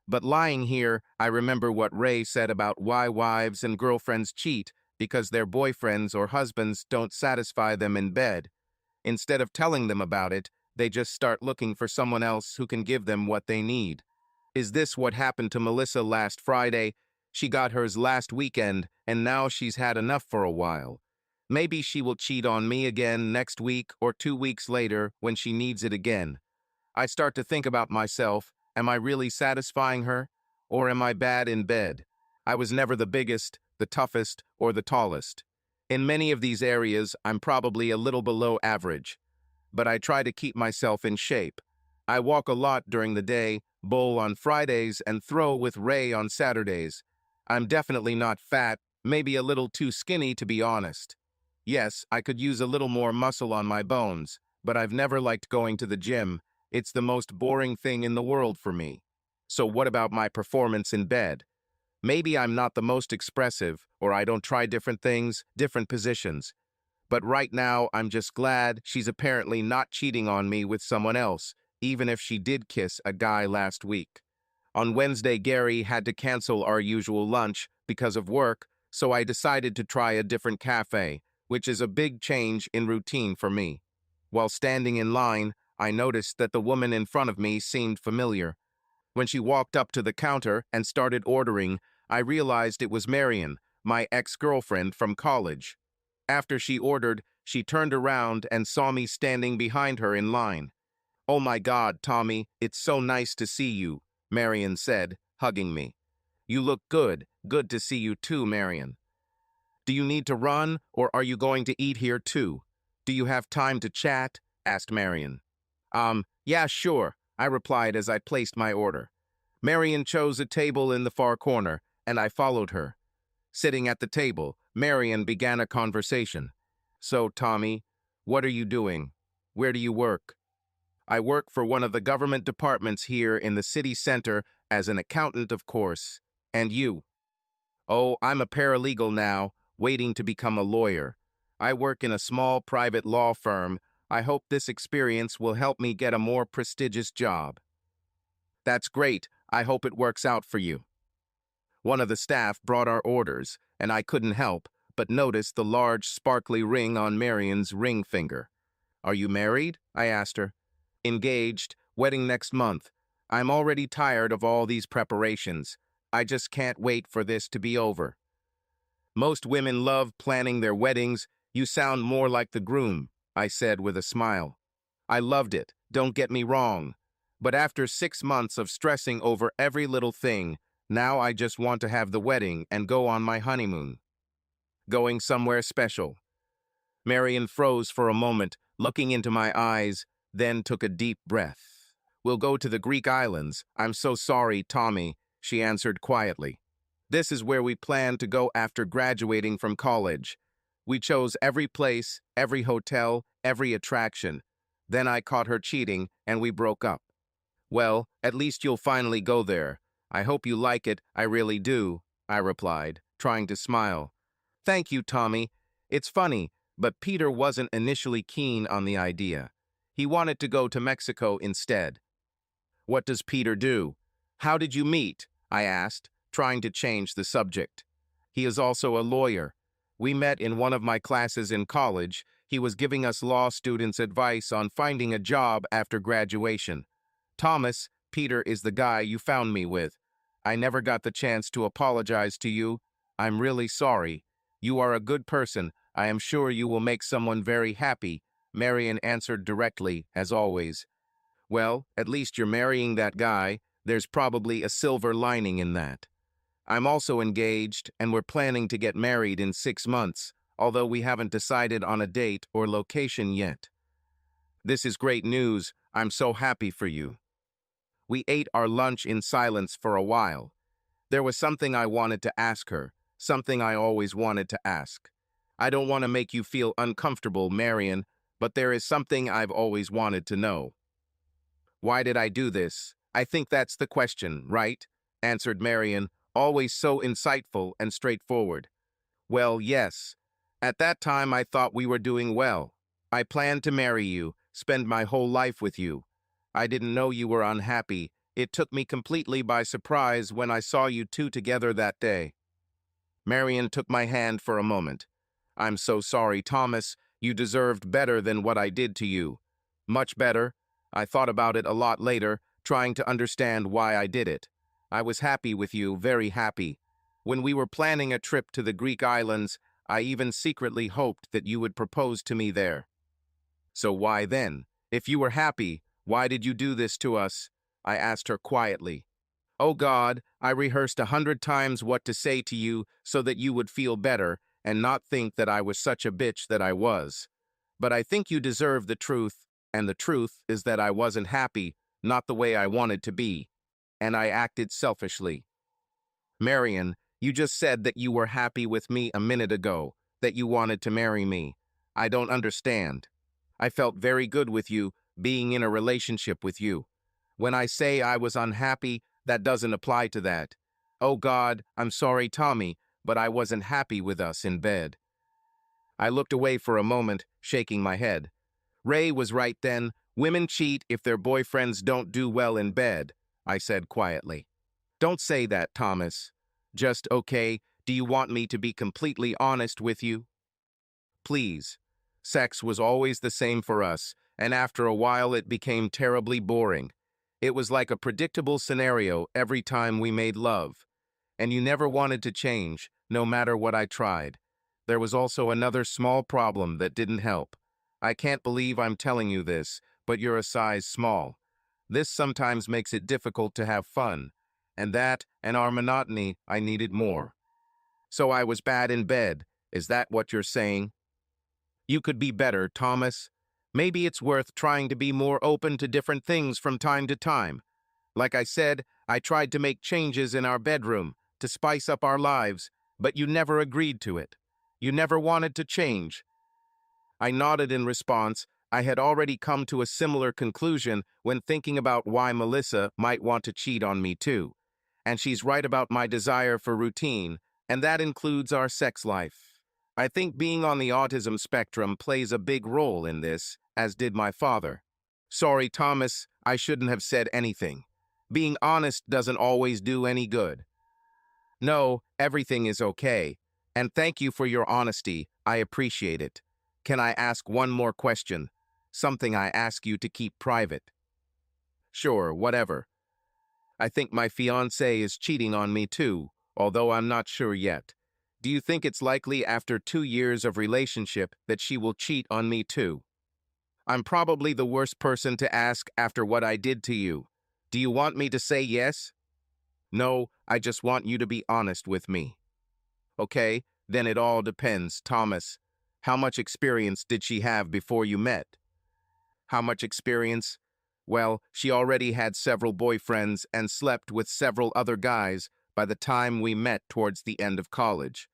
S1: But lying here, I remember what Ray said about why wives and girlfriends cheat, because their boyfriends or husbands don't satisfy them in bed. Instead of telling them about it, they just start looking for someone else who can give them what they need. Is this what happened to Melissa last Friday? She got hers last weekend, and now she's had enough for a while. Maybe she will cheat on me again next week or 2 weeks later when she needs it again. I start to think about myself. Am I really satisfying her? Or am I bad in bed? I was never the biggest, the toughest, or the tallest. In many of these areas, I'm probably a little below average. But I try to keep myself in shape. I walk a lot during the day, bowl on Fridays, and throw with Ray on Saturdays. I'm definitely not fat, maybe a little too skinny to be honest. Yes, I could use a little more muscle on my bones, but I've never liked going to the gym. It's the most boring thing in the world for me. So what about my performance in bed? Maybe I'm not the most expressive, or I don't try different things, different positions. But right now, I'm just glad she's apparently not cheating on me with someone else, even if she did kiss a guy last week. On Wednesday, Gary had to cancel our usual lunch because of work, so I decided to try a different cafe, which is a big change in routine for me. While standing in line, I noticed that the woman in front of me seemed familiar. When she walked up to the counter and started ordering, I realized it was Marion, my ex-girlfriend from college. After she ordered, she turned around and saw me standing behind her in line. "Oh my God, Tommy, it's so nice to see you," Marion said, hugging me. "You look good. Good to see you too, Marion." "Do you need to run, or are you going to eat here too? Do you have time to chat?" asked Marion. Yeah, sure," I replied as I placed my order. Marion chose a table in the far corner, and I followed her. Sitting at the table, Marion began a conversation. "So, Tommy, what are you doing? Where do you work?" "I work for one of the government departments here in the city center as an accountant, of course. And you?" "Oh, I'm a paralegal now, waiting to become a lawyer. I work in a small private law firm. I hope this experience will help me get a more prestigious job." "That's great. I hope it works out for you." One of the staff brought our orders, and I couldn't help but notice the large, sparkly ring on Marion's ring finger. "Are you married?" I asked her. "Engaged. Wedding next month. I'm already tired of all these preparations. I just can't wait for this to be over." "Most women love planning their weddings. You sound more like the groom," I said with a smile. "I loved it, don't get me wrong. But after 6 months of stressing over every little thing, now I just want to have the wedding and go on my honeymoon. Going somewhere special." Marion froze for a moment, looking into my eyes, then took a deep breath. "We'll go to the Greek islands. I'm so sorry, Tommy," she answered quietly. This is where we plan to go after graduating from college. We chose every place, every hotel, every attraction. Then I caught her cheating, and we broke up. Well, at least you'll finally go there. I hope you like it, I really do, I replied, trying to smile. Thank you, Tommy. It's funny, but Peter wasn't initially keen on the idea. He wanted to go to Mexico instead. What does Peter do? How did you meet? I asked, trying to change the subject. He is also a lawyer. We met in one of my classes in college. He was giving us law students advice on finding a job after graduation. Thomas, Peter is the guy you found me with. I never got the chance to apologize to you. I'm really sorry. You are a good person. I am sure you will make someone very happy, Marian answered directly, as always. Well, at least you're marrying that guy. There's probably a silver lining in that. I'm also engaged, and we're planning to get married in 6 months, although we haven't decided on a date or location yet. This is great news. I'm so happy for you. We ate our lunch in silence for a while. There was something I wanted to ask her, something I always wanted to ask. I don't want to make you feel uncomfortable, Marian, but there is something I've always wanted to know. Why did I do this? I think that's the question, right? Answered Marian, always so insightful and straightforward. Well, yes. At that time, I thought we were doing well. I planned to marry you, spend my whole life with you. I didn't know you were unhappy. It took me completely by surprise when I saw you two together that day. Marian took my hand for a moment. I'm so sorry, Thomas. You deserved better than what I did to you. Much better. I thought about it a lot later, trying to understand why I did it. I was happy with you, very happy. When we were planning a trip to the Greek islands, I even secretly hoped that you would propose to me there. So why then? If you were happy, why did you do this to us? I asked her quietly. Oh God, I rehearsed 100 times what to say to you so that you would feel better and not think that I was such a bitch that I was. But I think you deserve the truth, and the truth is that I wasn't happy, not the way I wanted to be, and I acted selfishly. Marian, you just said that you were happy with me a minute ago, that you wanted to marry me. I don't understand. I felt very good with you, being in a relationship with you. When I say I was unhappy, that doesn't apply to that. Oh God, I'm sorry, Tommy, but I wasn't happy with us in bed. I looked away for a moment, shaking my head. Ray was right then. Women cheat if their boyfriends don't do well in bed, I said quietly. Don't say that, Thomas. Just, okay, do you want me to be completely honest with you? Please. Sex was always the same for us, and after a while it became terribly boring. It was like a predictable scenario every time we made love. And you never wanted to change, no matter what I tried. There was also another small problem that didn't help. I can't believe I'm telling you this, but you're a size small. This sometimes makes it difficult to have fun, and that, and our monotony, I needed more. So I was bad in bed. Is that what you're saying? You could be better, Thomas. Maybe it's worth trying to be more open to different things from time to time. Like I said, I tried to make changes in our bedroom to spice up our lives, but you never agreed to it. You never wanted to change. I nodded in response. I had already come to a similar conclusion when thinking about why Melissa might want to cheat on me too. And she's right about my desire for routine, and that includes our sex life. I think being on the autism spectrum plays a big role in this, as did my father. Sorry, Thomas, I shouldn't have said anything. Being honest doesn't always do any good. No, everything is okay. And thank you for your honesty. I appreciate it. Can I ask one more question? Something I ask you to keep private. Sure, whatever. I think my fiancé is cheating on me too, although I'm not sure yet. Do you think it's likely after 2 years of relationship that she will cheat on me too? I'm probably the worst person to ask after what I did to you. Do you want me to say yes? No, I just want you to be honest with me. Okay, then it all depends, Thomas. How much experience did she have before you met? How much experience? Well, she already had several boyfriends and slept with several other guys by the time we met towards the end of college.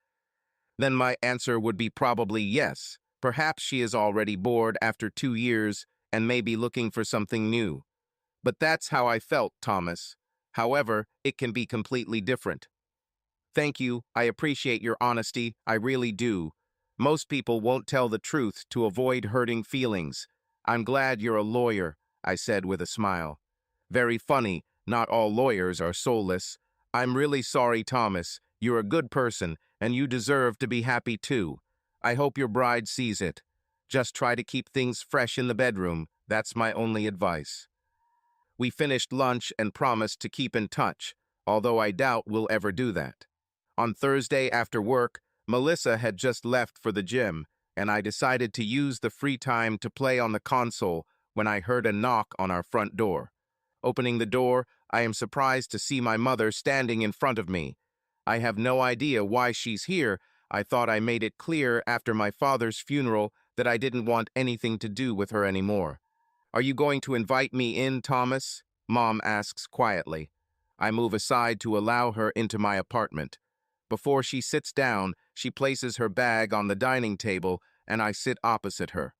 S1: Then my answer would be probably yes. Perhaps she is already bored after 2 years and may be looking for something new. But that's how I felt, Thomas. However, it can be completely different. Thank you, I appreciate your honesty, I really do. Most people won't tell the truth to avoid hurting feelings. I'm glad you're a lawyer, I said with a smile. Very funny, not all lawyers are soulless. I'm really sorry, Thomas. You're a good person, and you deserve to be happy too. I hope your bride sees it. Just try to keep things fresh in the bedroom. That's my only advice. We finished lunch and promised to keep in touch, although I doubt we'll ever do that. On Thursday after work, Melissa had just left for the gym, and I decided to use the free time to play on the console when I heard a knock on our front door. Opening the door, I am surprised to see my mother standing in front of me. I have no idea why she's here. I thought I made it clear after my father's funeral that I didn't want anything to do with her anymore. Are you going to invite me in, Thomas? Mom asks quietly. I move aside to allow her into my apartment. Before she sits down, she places her bag on the dining table, and I sit opposite her.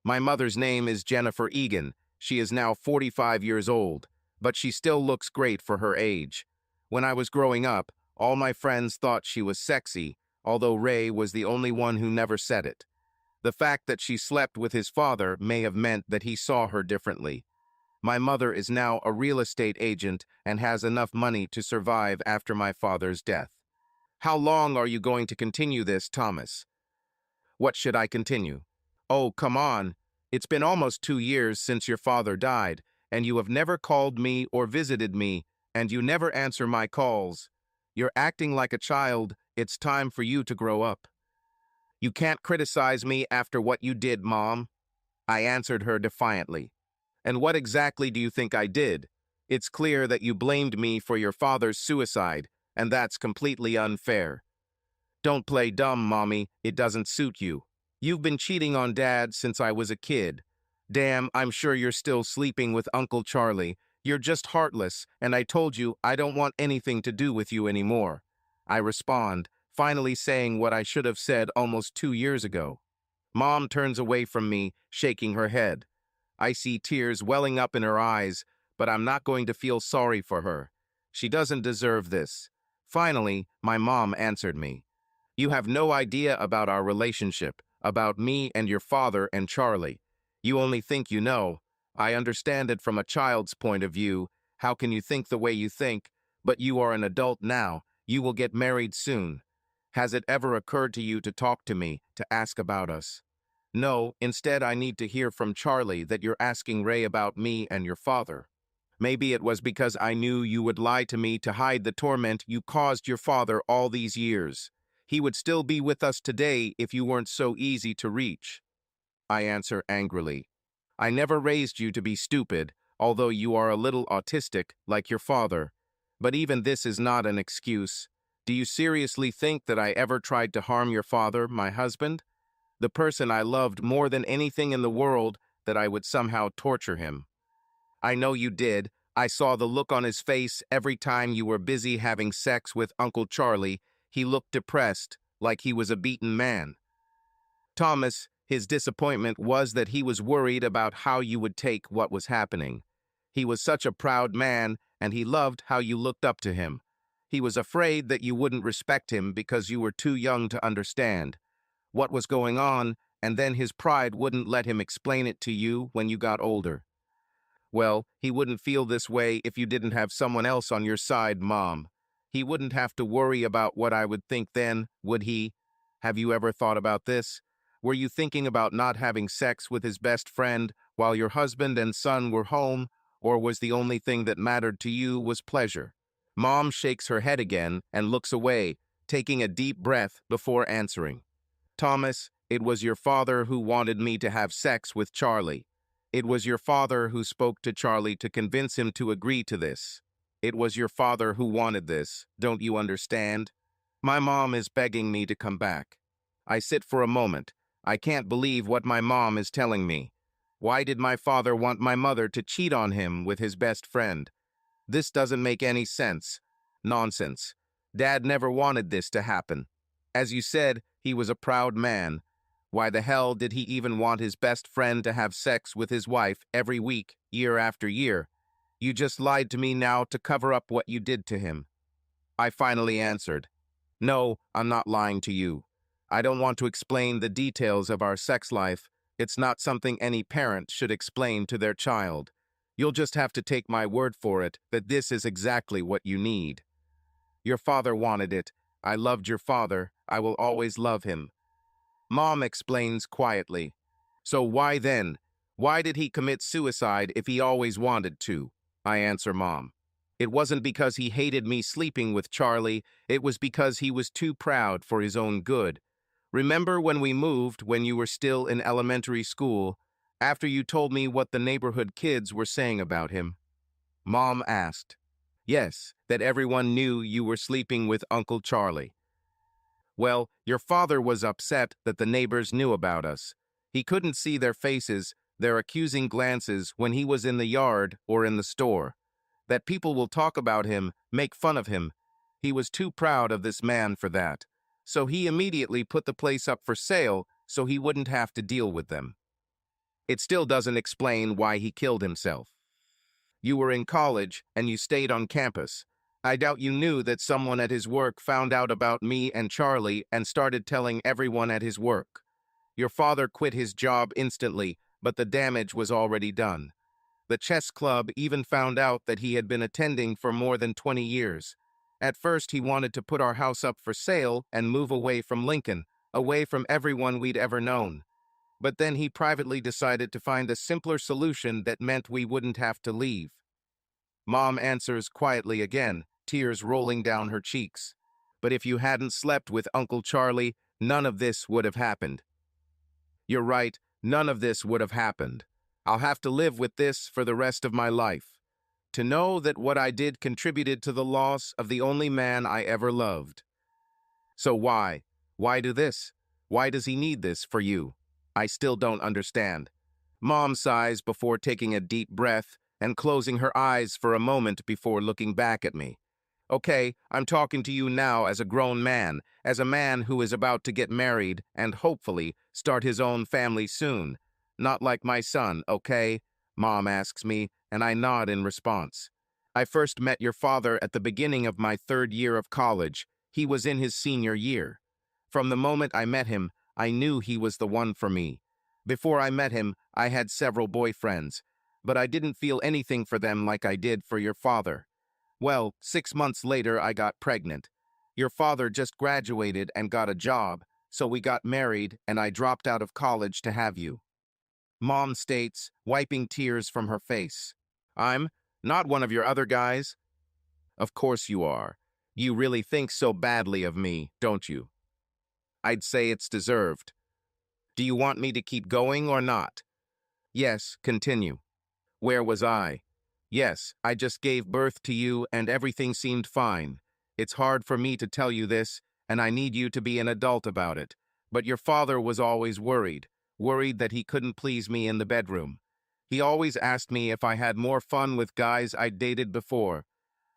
S1: My mother's name is Jennifer Egan. She is now 45 years old, but she still looks great for her age. When I was growing up, all my friends thought she was sexy, although Ray was the only one who never said it. The fact that she slept with his father may have meant that he saw her differently. My mother is now a real estate agent and has enough money to survive after my father's death. How long are you going to continue this, Thomas? What should I continue? Oh, come on. It's been almost 2 years since your father died, and you have never called me or visited me, and you never answer my calls. You're acting like a child. It's time for you to grow up. You can't criticize me after what you did, Mom. I answered her defiantly. And what exactly do you think I did? It's clear that you blamed me for your father's suicide, and that's completely unfair. Don't play dumb, Mommy. It doesn't suit you. You've been cheating on Dad since I was a kid. Damn, I'm sure you're still sleeping with Uncle Charlie. You're just heartless, and I told you I don't want anything to do with you anymore. I respond, finally saying what I should have said almost 2 years ago. Mom turns away from me, shaking her head. I see tears welling up in her eyes, but I'm not going to feel sorry for her. She doesn't deserve this. Finally, my mom answered me. You have no idea about our relationship, about me and your father and Charlie. You only think you know. I understand it from a child's point of view. How can you think the way you think? But you are an adult now. You will get married soon. Has it ever occurred to you to talk to me, to ask about us? No, instead I need to hear from Charlie that you're asking Ray about me and your father. Maybe it was because I knew you would lie to me to hide the torment you caused your father all these years. He would still be with us today if you weren't so easy to reach. I answer angrily. I never raised you to be stupid, although you are a little autistic like your father. But even this is not an excuse. Do you seriously think that I ever tried to harm your father, my husband? The person I loved more than anything in the world, that I would somehow torture him? I know you did. I saw the look on his face every time you were busy having sex with Uncle Charlie. He looked depressed, like he was a beaten man. Thomas, his disappointment was that he was worried about how you would take what was happening. He was such a proud man, and he loved how you looked up to him. He was afraid that you wouldn't respect him because you were too young to understand what was going on, and then his pride wouldn't let him explain it to you when you got older. Well, he wouldn't feel this way if you didn't have someone else on your side, Mom. He wouldn't have to worry about what I would think then, would he? Have you ever thought about this? Were you thinking about not having sex with his best friend while your husband and son were home, or was the only thing that mattered to you was pleasure? Mom shakes her head again and looks away, taking a deep breath before answering. Thomas, it was your father who wanted me to have sex with Charlie. It was your father who spoke to Charlie to convince him to agree to this. It was your father who wanted this, don't you understand? My mom is begging me to come back. I sit for a moment. I can't believe what my mom is telling me. Why did my father want my mother to cheat on him with his best friend? This doesn't make any sense. Nonsense. Dad never wanted this to happen. As you said, he was a proud man. Why the hell did he even want his best friend to have sex with his wife every week, year after year? You just lied to me now to cover up what you did to him. I finally answered, "No, I'm not lying to you. I don't want to explain the details of our sex life. It's not something any parent should explain to their child. You'll just have to take my word for it that this is exactly what you need. Your father wanted it. I loved your father. I will always love him." Mom explains quietly. So why then? Why did he commit suicide if he always wanted to? I answer Mom. It wasn't because he hated me sleeping with Charlie. It was because he was too proud for his own good. Remember when we moved when you were still in elementary school, after you told me what the neighborhood kids were saying about him? Mom asked. Yes, that everyone knew you were sleeping with Uncle Charlie. Well, your father was upset that the neighbors knew about us. He couldn't see their faces, their accusing glances when he was in the yard or in the store. That people will talk about him, make fun of him. He was too proud of this man for that. So he immediately put the place up for sale so he wouldn't have to deal with them. It still doesn't explain why he killed himself. You were in college and you stayed on campus. I doubt you knew that someone at his work found out about me and Charlie and started telling everyone at his work. Your father quit his job instantly, but the damage was already done. The chess club even found out that he had been attending for more than 20 years. At first, he wanted to put our house up for sale and move away from Lincoln, away from everyone we'd ever known. But then he privately decided to find a simpler solution that meant we wouldn't have to leave. Mom answers quietly again, tears rolling down her cheeks. But if you hadn't slept with Uncle Charlie, none of this would have happened. You're right, none of this would have happened. I'll have to live with this for the rest of my life. To know that what I did contributed to the loss of the only man I ever loved. So why? Why do this? Why does he need this for you? I still don't understand. Mom sighs before taking a deep breath and closing her eyes for a moment before looking back at me. Okay, I'm talking to you now as a grown man, as a man who is about to get married and hopefully start his own family soon. Not like my son, okay? Mom asks me, and I nod in response. I first met your father at the beginning of my 3rd year of college. He was in his senior year. From the moment I met him, I knew he was the one for me. Before I met him, I had several boyfriends, but I didn't feel anything for them like I did for your father. Well, 6 months later, I got pregnant. Your father just graduated and got a job, so we got married and I dropped out of college to have you. Mom states, wiping tears from her face. I'm not one of your other guys. Of course you are. You really think so badly of me, don't you? I'd say it's deserved. Do you want me to keep going or not? Yes, continue. Where was I? Yes, I just gave birth to you and everything seemed fine. It's hard for me to tell you this, and I need you to be an adult about it. But your father was always worried that he couldn't please me in the bedroom. He always asked me if I had more fun with guys I'd dated before.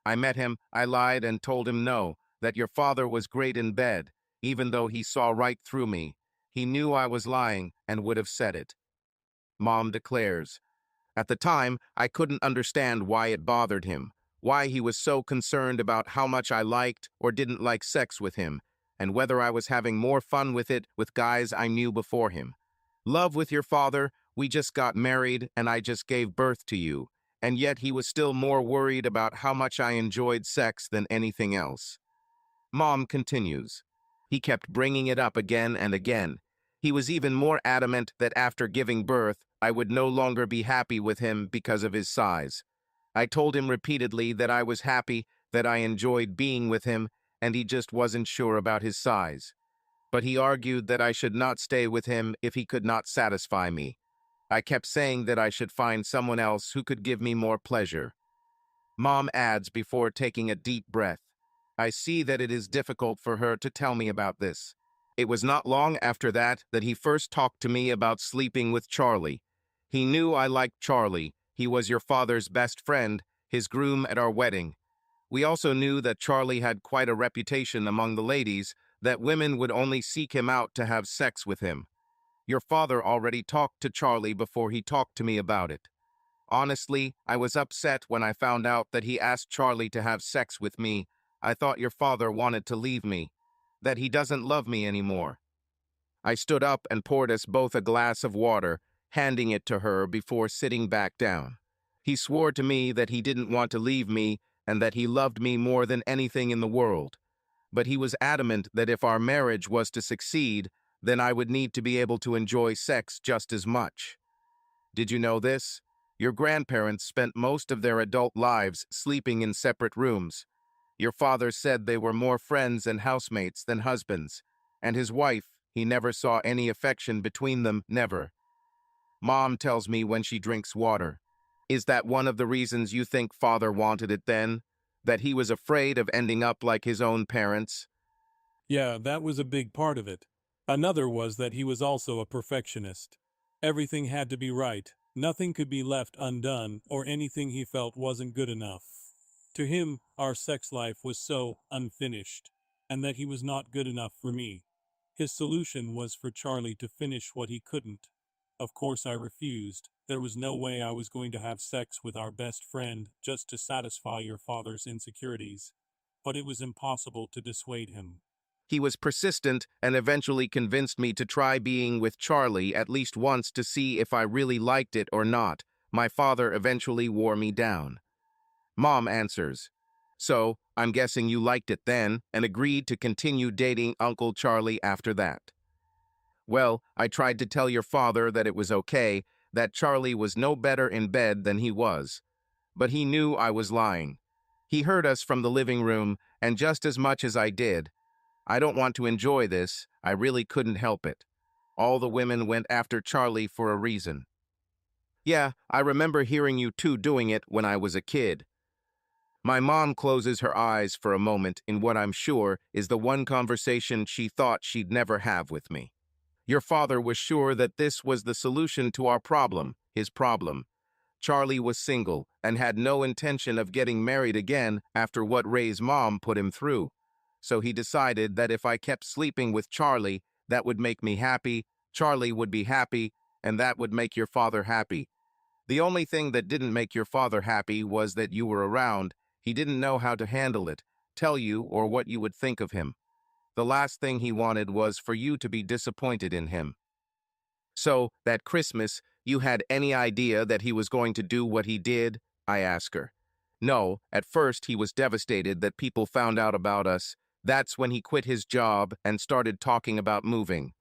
S1: I met him, I lied and told him no, that your father was great in bed, even though he saw right through me. He knew I was lying and would have said it. Mom declares. At the time, I couldn't understand why it bothered him, why he was so concerned about how much I liked or didn't like sex with him, and whether I was having more fun with it with guys I knew before him. Love with your father, we just got married and I just gave birth to you, and yet he was still more worried about how much I enjoyed sex than anything else. Mom continues. He kept bringing it up again and again. He was even more adamant that after giving birth, I would no longer be happy with him because of his size. I told him repeatedly that I was happy, that I enjoyed being with him, and he just wasn't sure about his size. But he argued that I should not stay with him if he could not satisfy me. I kept saying that I should find someone else who could give me more pleasure. Mom adds before taking a deep breath. I see that it is difficult for her to tell me about this. It was not long after that he first talked to me about sleeping with Charlie. He knew I liked Charlie. He was your father's best friend, his groom at our wedding. We also knew that Charlie had quite a reputation among the ladies, that women would only seek him out to have sex with him. Your father already talked to Charlie before he talked to me about it. Honestly, I was upset when I found out that he asked Charlie to have sex with me. I thought your father wanted to leave me, that he doesn't love me anymore. I stood up and poured us both a glass of water, handing it to her before sitting back down. He swore to me that he didn't want to leave me and that he loved me more than anything in the world. But he was adamant that if our marriage was to succeed, then I would need to be able to enjoy sex just as much. Did you know this? Your grandparents spent most of their adult lives sleeping in separate rooms. Your father said they were more friends and housemates than husbands, and his wife, he never saw any affection between them, never. Mom tells me when she drinks water. Is that one of the reasons you think father wanted it then? That he was afraid of ending up like his own parents?
S2: Yeah, that was a big part of it. Another was that he was also a perfectionist. Everything had to be right, nothing could be left undone, or anything he felt wasn't good enough. To him, our sex life was so unfinished, and that he was not good enough for me. His solution was for Charlie to finish what he couldn't. Of course, I refused. There was no way I was going to have sex with our best friend just to satisfy your father's insecurities. But it was impossible to dissuade him.
S1: He was persistent and eventually convinced me to try being with Charlie at least once to see if I really liked it or not. My father eventually wore me down. Mom answers, "So, I'm guessing you liked it then and agreed to continue dating Uncle Charlie after that." Well, I tried to tell your father that it was okay, that Charlie was no better in bed than he was. But he knew I was lying. He heard us from the living room, and just as much as I did, I don't want to enjoy this, I really couldn't help it. All the women went after Charlie for a reason. Yeah, I remember hearing you two doing it when I was a kid. My mom closes her eyes for a moment in what I'm sure is the one conversation she thought she'd never have with me. Your father was sure that this was the solution to our problem, his problem. Charlie was single and had no intention of getting married again after what Ray's mom put him through. So he decided that if I kept sleeping with Charlie, that would make me happy, Charlie would be happy, and that would make your father happy. The only thing that didn't make your father happy was that you were around. He didn't know how to handle it, tell you, or what you would think of him. The last thing he wanted was for you to be disappointed in him. So, that Christmas, you had any idea that he was going to do what he did? I asked her. No, at first he was devastated that people found out about us. That's when he quit his job and started talking about moving.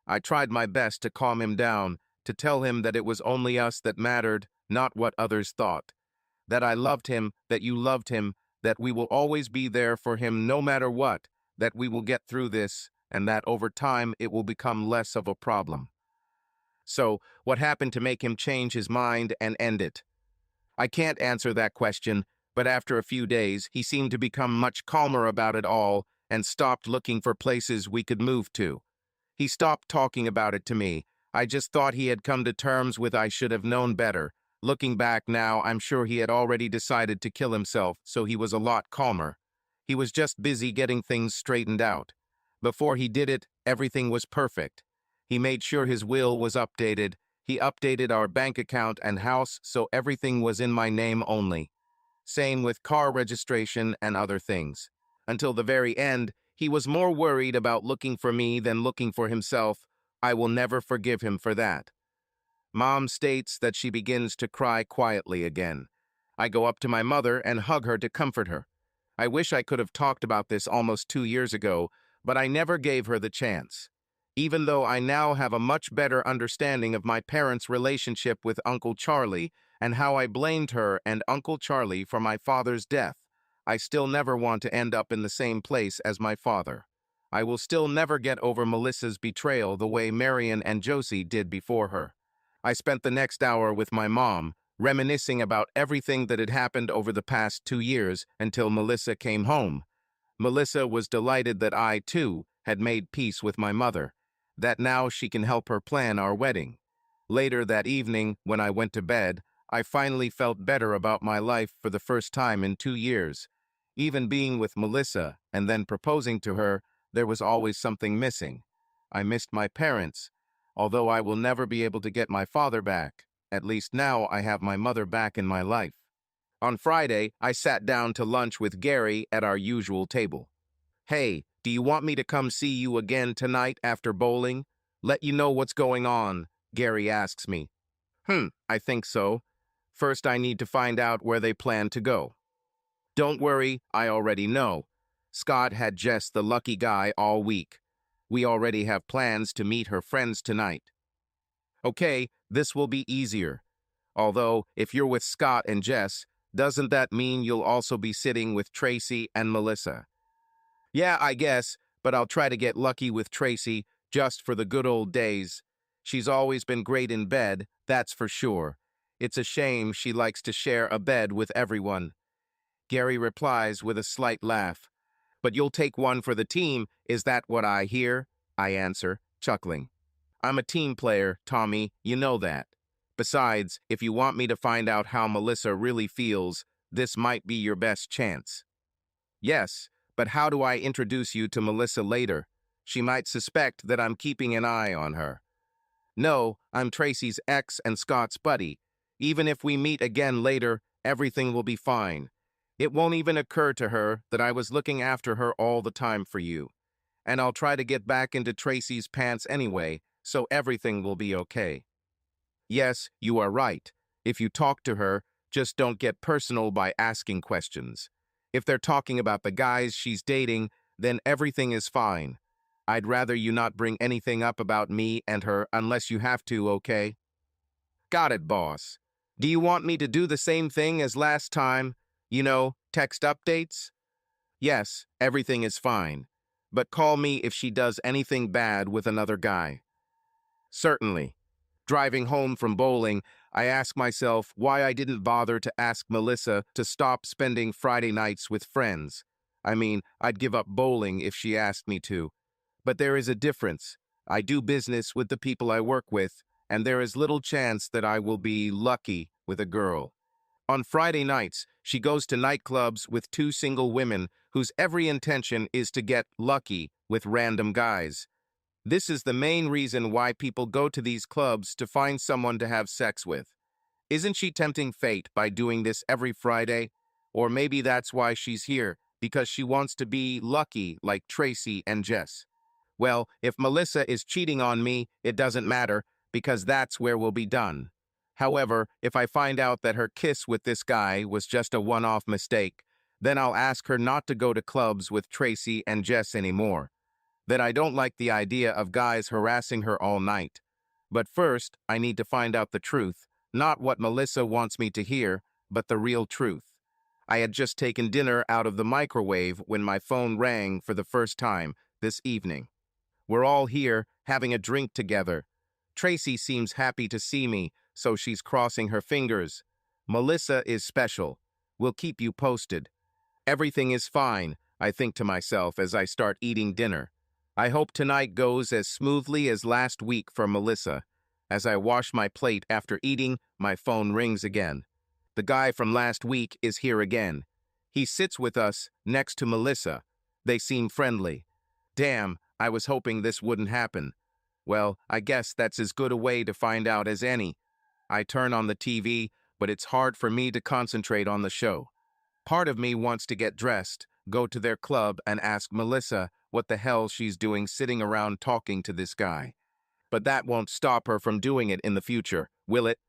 S1: I tried my best to calm him down, to tell him that it was only us that mattered, not what others thought. That I loved him, that you loved him, that we will always be there for him no matter what, that we will get through this, and that over time it will become less of a problem. So, what happened to make him change his mind and end it? I can't answer that question, but after a few days, he seemed to become much calmer about it all and stopped looking for places we could move to. He stopped talking about it to me. I just thought he had come to terms with I should have known better. Looking back now, I'm sure he had already decided to kill himself, so he was a lot calmer. He was just busy getting things straightened out. Before he did it, everything was perfect. He made sure his will was updated. He updated our bank account and house so everything was in my name only. Same with car registration and other things. Until the very end, he was more worried about looking for me than looking for himself. I will never forgive him for that. Mom states that she begins to cry quietly again. I go up to my mother and hug her to comfort her. I wish I could have talked about this almost 2 years ago, but I never gave her the chance. Even though I now have a much better understanding of my parents' relationship with Uncle Charlie and how I blamed her and Uncle Charlie for my father's death, I still never want to end up in the same place as my father. I will still never get over Melissa's betrayal the way Marion and Josie did before her. I spent the next hour with my mom, reminiscing about everything that had happened over the past 2 years until Melissa came home. Melissa was delighted that I, too, had made peace with my mother, that now she can help her plan our wedding. Later that evening, when I went to bed, I finally felt better about my life for the first time in 2 years. Even being with Melissa and then proposing to her, there was always something missing. I missed my parents, although I will never be able to get my father back. At least now I have my mother back in my life. On Friday, I sat down to lunch with Gary at our usual table. "Hey, do you want me to come see you again tonight after bowling? Let you know what's going on," Gary asks me. I think so. First, I need to find out where they plan to go. Don't worry, I already know. Scott had Jess the lucky guy all week. We already have plans to meet her friends tonight. Okay, this will be easier. Although, if you're with Scott and Jess, doesn't that mean you'll also be sitting with Tracy and Melissa? Yeah, I guess, but I'll try to get lucky with Tracy, just for the good old days. She's always been great in bed, that's for sure. It's a shame she likes to share a bed with everyone. Gary replies with a slight laugh. But you'll take one for the team, is that what I hear? I answer, chuckling. I'm a team player, Tommy, you know that. Besides, if you want me to find out how Melissa really feels, this might be your best chance. Yes, but how do I introduce you to Melissa later? She might suspect that I'm keeping an eye on her. No, I'm Tracy's ex and Scott's buddy. Even if we meet again later, everything will be fine. It won't even occur to her that I was looking after her all the time for you. And I'll try to get back into Tracy's pants anyway, so everything will be okay. Yes, you are right. If you talk to her, just don't get personal by asking questions. If they're talking about the guys she's dating, then everything is fine. I'd rather you not bring anything up about me and her unless you have to, okay? Got it, boss. Do you want me to do the same thing as last time? You know, text updates? Yes, everything is fine. But call me if she does anything bad with another guy. Certainly. Driving home from bowling, I ask myself why I didn't bother to ask Melissa to stop spending Friday nights with friends. I mean, I'd give up bowling if she asked me to. But there is a difference. I do business with the people I work with, and there is little chance that I will be lucky with a girl. On Friday nights, she goes to nightclubs with two single women whose every intention is to get lucky with random guys. This is the main reason why people go to these clubs to find someone to have sex with. Isn't she tempting fate by doing this every Friday? Or maybe that's why she's here, because she wants to be lucky like Tracy and Jess. Well, if Melissa is cheating on me, it doesn't matter, because that's where we'll be done. However, if I find out that her kiss with this guy was just a one-off mistake, then I'll ask her not to go to clubs with Tracy and Jess anymore. That I don't like the idea of guys harassing her all night. But first, I need to find out the truth, not what Melissa wants me to hear, but the real truth. I had just taken dinner out of the microwave when my phone rang for the first time this evening. We're all here, having a drink together. Tracy seems happy to see me, so she's crossing her fingers. Melissa is special. We'll keep you posted. Everything is fine, I think to myself as I start eating dinner. I hope tonight goes as smoothly as last week for Melissa. As I wash my plate after eating, my phone rings again. The guy from last week is here again. He sits with us next to Melissa. They seem friendly. Damn, I was hoping this wouldn't happen. Well, I guess that's as good a way to find out as any. I turn on the TV, but it's hard for me to concentrate on the show. Part of me wants to get dressed, go to their club, and ask Melissa what the hell she's doing sitting around talking to this guy. But that won't stop her from doing it in the future, will it?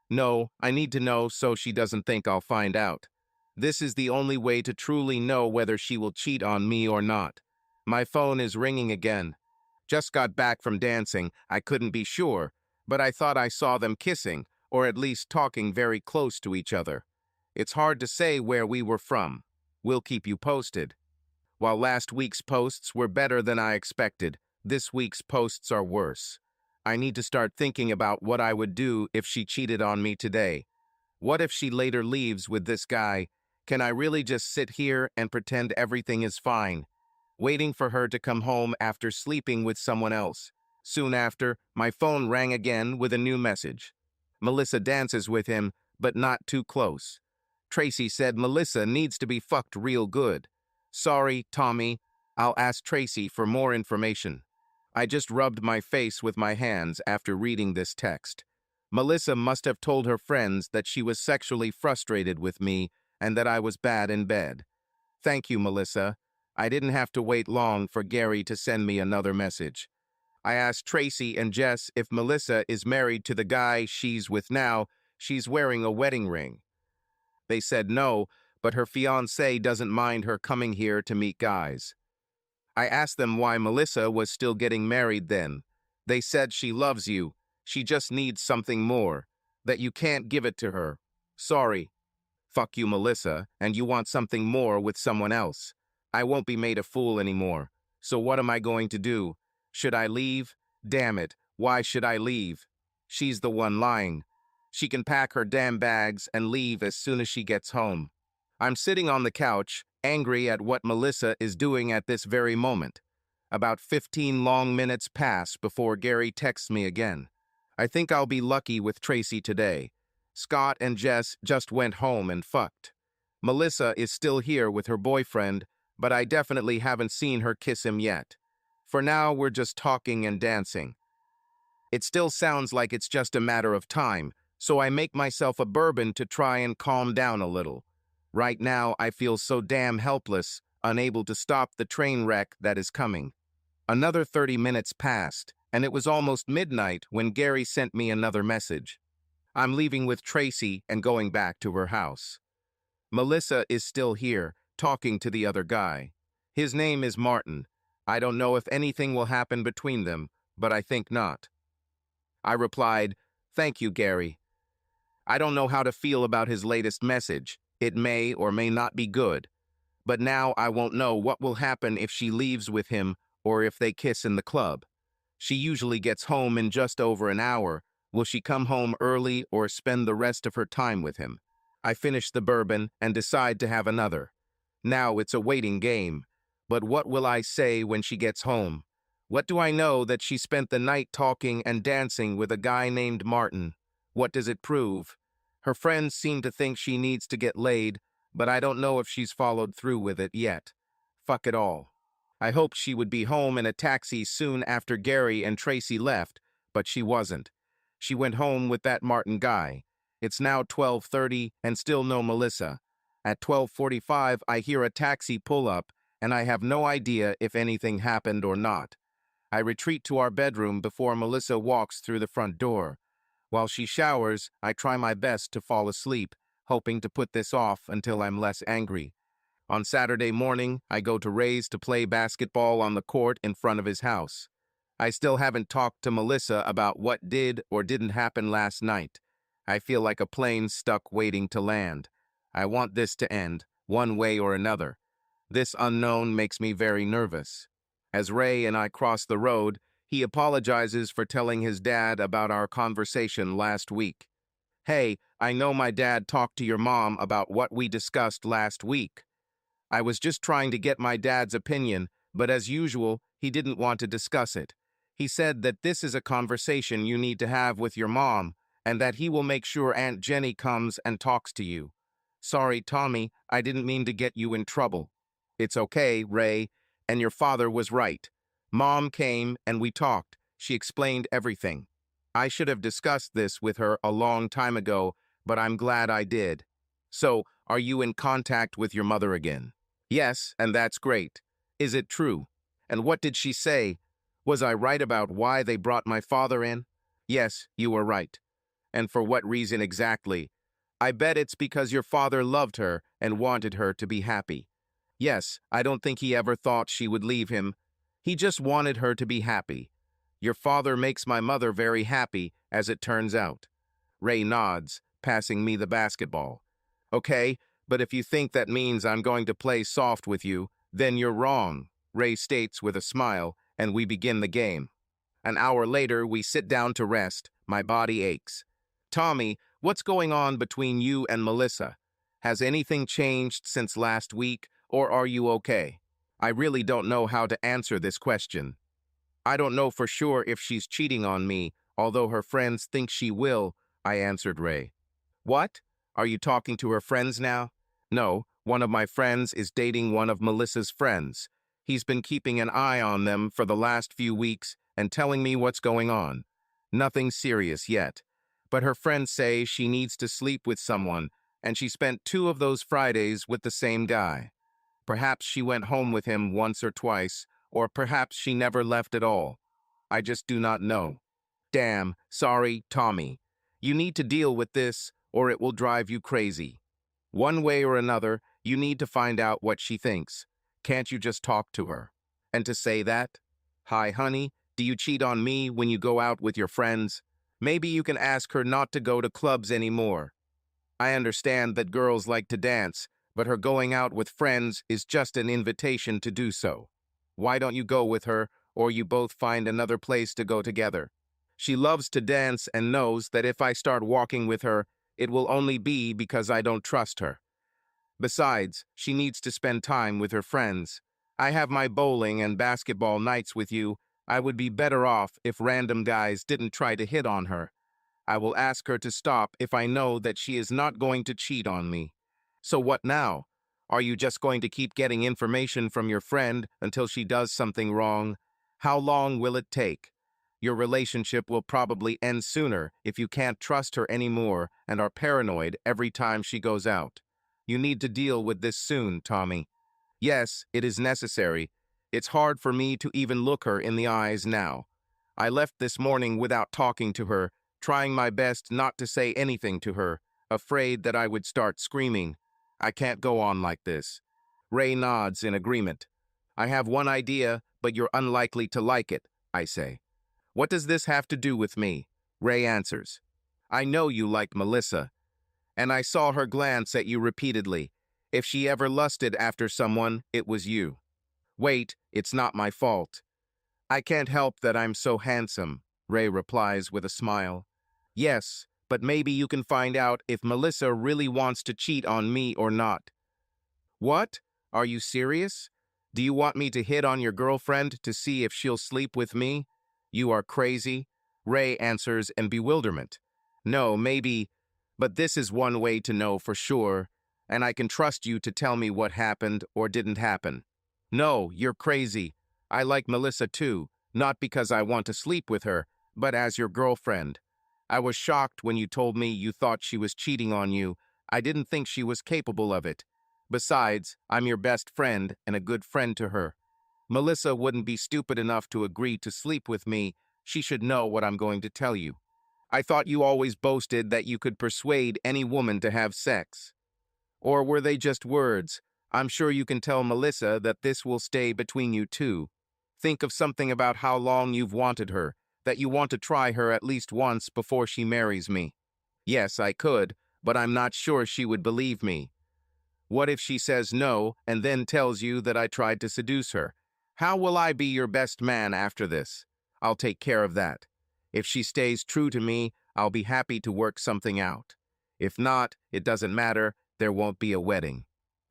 S1: No, I need to know so she doesn't think I'll find out. This is the only way to truly know whether she will cheat on me or not. My phone is ringing again. Just got back from dancing, I couldn't be sure, but I thought I saw them kissing, or at least talking very close to each other. It's hard to say where we were from. We'll keep you posted. While last week's posts were better than I expected, this week's posts are worse. I need to start thinking about what I would do if she cheated on me today. What if she later leaves with this guy? Can I really just sit here and pretend everything is fine, waiting for her to come home after sleeping with someone else? Soon after, my phone rang again with a new message. Melissa dances with him, but not too close. Tracy said Melissa needs to be fucked real good. Sorry, Tommy. I'll ask Tracy for more information. I just rubbed my face with my hands after reading this text. Melissa must have told her friends that she was sexually frustrated with me and that I was bad in bed. Thank you, Melissa. I didn't have to wait long for Gary to send me another message. I asked Tracy and Jess if Melissa is married to the guy she's with now. She's wearing a wedding ring. They said no, but her fiancé doesn't mind her coming here to meet guys. I asked them why Melissa was still getting married then. They said she loves you. She just needs something more. That you can't give it to her. Sorry. Fuck you, Melissa, and you want something more with someone else. I won't be made a fool anymore. So what am I going to do? Should I leave? Damn it, why should I leave? She's the one lying. She can pack her damn bags and leave as soon as she gets home. I'm sitting on the couch, angry at what Melissa is doing at this very moment. About 15 long minutes pass before Gary texts me again. I think I'll be lucky with Tracy today. Scott and Jess just went home and fucked. Melissa is still here with her boyfriend, but I definitely haven't seen her kiss him yet. For now, we're just talking and dancing. It still sounds like it's just a matter of time, so I make myself a bourbon to try and calm down a little. Right now, I feel so damn helpless, unable to stop the train wreck that is coming. Another 30 minutes passed, and it was almost midnight when Gary sent me another message. I'm leaving with Tracy and going back to her house. Melissa is still here, talking to the other guy. His name is Martin. I don't know if anything will happen between them, but I think not. I replied, "Thank you, Gary." I don't know how to feel about his latest message. It may or may not be good. But now I won't know what will happen if she leaves with him or if they kiss in the club. She usually gets home in just over an hour. Will she come home early or spend the rest of her time with him? I finish the bourbon and decide to have another. Now it's a waiting game. But what will I say when she gets home? What do I know that she spent the night talking and dancing with a guy named Martin? What does it prove? Her friends seem to think she needs to get laid, but I don't know if she's followed through with it yet. Fuck it all. I hoped she would be home in a taxi soon after Gary and Tracy left, but she wasn't. She went home with that Martin guy. It's now 12:30 and still no Melissa. At 12:45, I hear a taxi pull up, and I have no idea if anything happened or not. I retreat to our bedroom before Melissa walks through the front door. While she showers, I try my best to fall asleep, hoping to put this off until I'm less angry. On Saturday morning, I go to Ray's to play basketball on the court in front of his house. I still haven't talked to Melissa about what did or didn't happen last night. I feel like a plane stuck waiting to land. I want this to end, one way or another. This unknown makes me very nervous. As Ray and I cross the road, he apologizes for telling his dad about our conversation last week. "Hey, I know my dad talked to your mom about what we discussed last week. I was just trying to get my dad's opinion, but as usual, he didn't want to discuss it. He said that this is a conversation you need to have with your mom, and that he will make sure Aunt Jenny comes and talks to you. Sorry, Tommy, I didn't mean to get you in trouble." "It's okay, Ray, and your father was right. Mom came and we talked. She explained everything. I should have discussed this with her a long time ago, but I'm glad I did." "So, are you in contact with your mother again?" "Yes, and that's great. Is it true? And what did she say? Was I right about why they brought my father in?" "Yes, you were right." "And for what reason exactly?" "I bet it's because your father loved her and wanted her to be happy." "Yes, I don't think he ever thought she would leave him. He just wanted her to be happy. Your father makes my mother very happy, as it turns out." Ray nods, passing me the basketball. "Okay, but if you think that means I'm going to play soft with you, then you're wrong," Ray states with a smile, and we begin the game. An hour later, we sit down to rest. My body aches. "Tommy, what's going on between you and Melissa? Has anything changed since last week, or are you okay?" I really don't know how to answer this question. I don't know for sure if she's cheating on me, although her friends think she will, I answered Ray. What? Are you talking to her friends now? No, one of my friends is dating one of Melissa's friends. He's been keeping an eye on them for the last few weeks and telling me what's going on. Nothing serious yet. But her friends say she needs to sleep with someone, and she spent 2 of those Fridays with the same guy. Perhaps she went home with him once or twice, or perhaps she never left at all. I just do not know. Damn, sorry, Tommy. You need to deal with this, or it will drive you crazy. One way or another, you need to find out what she thinks. Can't you just talk to her? And to say that, "Hi, honey, do you cheat on me when you go out with your friends?" Maybe you can ask her not to go to clubs anymore. I understand that girls like to dance, but her going out with friends is just an invitation to do so. Why don't you go with her, or you both find another place to go together? She loves to dance and knows that if I start walking with her, it will only be because I don't trust her. Besides, she needs to spend time with her friends. I have my bowling and basketball nights with you. I would be better off if random guys didn't try to hit on her. I will ask her to stop if I know that she is not going to cheat on me. So what now? Are you just going to keep getting information from your friend until she does something wrong? How long will it take? Your relationship will probably end sooner if you can't trust her anymore and are paranoid every time she goes out. You need to deal with this soon, Tommy. Yes, it is necessary. It's hard for me to even look her in the eyes now. I left this morning without talking to her, trying my best not to say anything to her, afraid that I would start screaming. I can't go on like this. Ray nods in agreement. I have one idea, but you're unlikely to like it, I say. What does this have to do with me? Ray answers. I know you like Melissa, and I saw her glance at you repeatedly. If she ever lusted after someone, it was you. Wait, it's not my fault. I can't help that I'm so handsome, Ray replies with a smile. Yes, but maybe you can find out if Melissa really wants to cheat on me or not. What? Are you serious? Do you want me to hit on your girlfriend to see if she'll sleep with me? You are crazy, Ray answers in bewilderment. No, maybe, but this is one way to know for sure, and I can trust you to tell me what happened or didn't happen. No, you're crazy. I like Melissa too, not because I want to sleep with her, but as your girlfriend. I was shocked when you told me you thought she was cheating on you. I didn't think she was capable of it. Besides, I'm your best friend and a good friend to her. Melissa wouldn't be stupid enough to agree to sleep with me. She should know what I'm going to tell you. I thought you always boasted that you could persuade any woman to have sex. Or were they just words? I'm sure you can tell Melissa that this will stay between you two. Think of something about how long you've wanted her, that you want to try her at least once before she marries me. Yes, I could, but I'm not sure she would believe me. What if she says no and then tells you that I tried to seduce her? How will I be your best man after this? I'll take care of that. If she stays true to me, I'll be happy to work something out. If not, it doesn't matter, there won't be a wedding.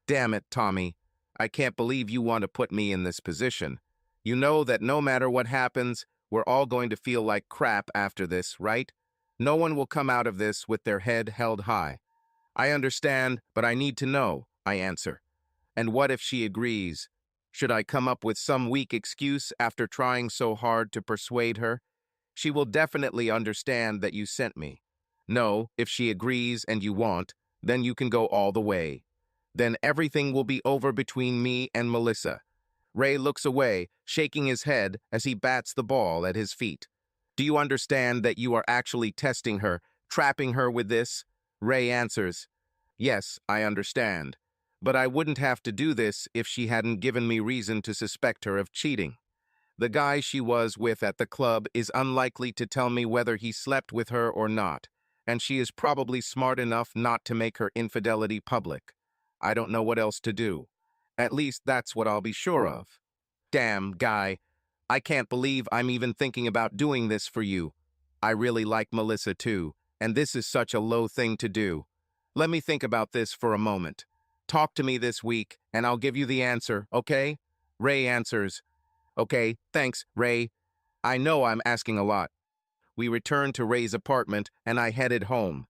S1: Damn it, Tommy. I can't believe you want to put me in this position. You know that no matter what happens, we're all going to feel like crap after this, right? No one will come out of this with their head held high. I understand, but I need to know, I answer. And what if she agrees? Should I come up with some weak excuse after trying so hard to persuade her? She will definitely understand that you sent me. No, if she agrees and you want, then you can go all the way. Then everything will be over between me and Melissa. Ray looks away, shaking his head as he bats the ball at his feet. Do you understand that you are actually testing her, trapping her with this? Ray answers, yes, I understand. But I wouldn't have to do this if she hadn't given me reason to suspect her of cheating. The guy she was with at the club is unlikely to tell me whether he slept with her or not, and she is probably smart enough not to make her infidelity public. I don't know what else to do. At least that's what I'll be sure of. Damn, guy. I can't believe I'm even thinking about doing this for you. I really like Melissa too, and this is such a low thing to do. Let me think about this for a moment. Talk to me this week, and I'll give you the answer, okay? Ray answers, okay, thanks, Ray. I know I'm asking a lot. We returned to Ray's apartment and I headed home.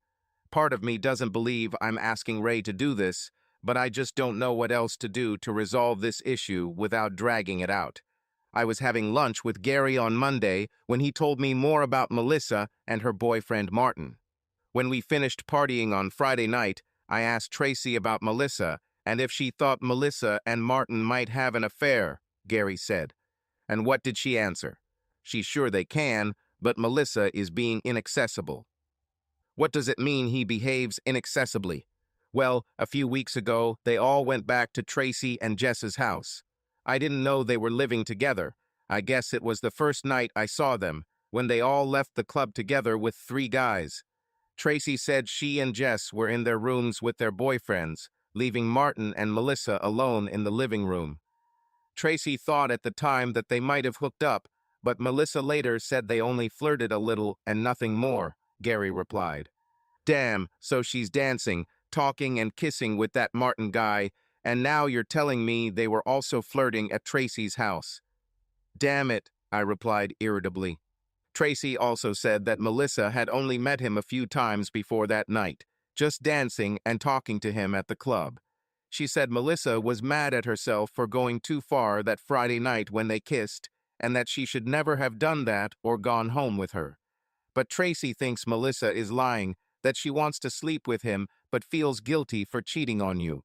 S1: Part of me doesn't believe I'm asking Ray to do this, but I just don't know what else to do to resolve this issue without dragging it out. I was having lunch with Gary on Monday when he told me more about Melissa and her boyfriend Martin. When we finished partying on Friday night, I asked Tracy about Melissa and if she thought Melissa and Martin might have an affair, Gary said. And what did she answer? She's sure they can, but Melissa is being inaccessible. What does it mean he behaves inaccessibly? Well, a few weeks ago, they all went back to Tracy and Jess's house. I didn't know they were living together. I guess it was the first night I saw them, when they all left the club together with 3 guys. Tracy said she and Jess were in their rooms with their boyfriends, leaving Martin and Melissa alone in the living room. Tracy thought at the time that they might have hooked up, but Melissa later said they only flirted a little and nothing more, Gary replied. Damn, so she's dancing, talking and kissing with that Martin guy, and now you're telling me they were also flirting at Tracy's house. Damn it, I replied irritably. Tracy also said that Melissa had only met him a few times before that night, just dancing and talking to him at the club. She said Melissa was mad at herself for going too far that Friday night when they kissed, and that she should never have done that or gone home with her. But Tracy thinks Melissa is lying, that she wants to sleep with him but feels guilty for cheating on you.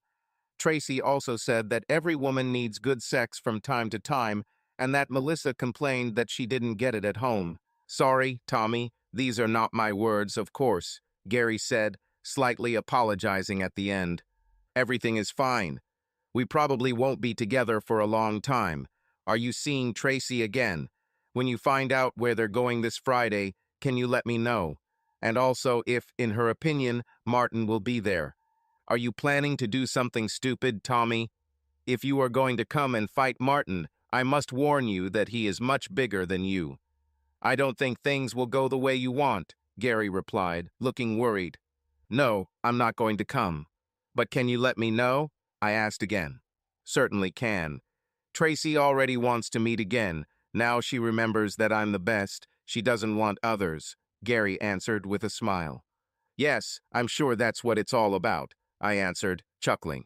S1: Tracy also said that every woman needs good sex from time to time, and that Melissa complained that she didn't get it at home. Sorry, Tommy, these are not my words, of course, Gary said, slightly apologizing at the end. Everything is fine. We probably won't be together for a long time. Are you seeing Tracy again? When you find out where they're going this Friday, can you let me know? And also if, in her opinion, Martin will be there. Are you planning to do something stupid, Tommy? If you are going to come and fight Martin, I must warn you that he is much bigger than you. I don't think things will go the way you want, Gary replied, looking worried. No, I'm not going to come. But can you let me know? I asked again. Certainly can. Tracy already wants to meet again. Now she remembers that I'm the best. She doesn't want others, Gary answered with a smile. Yes, I'm sure that's what it's all about, I answered, chuckling.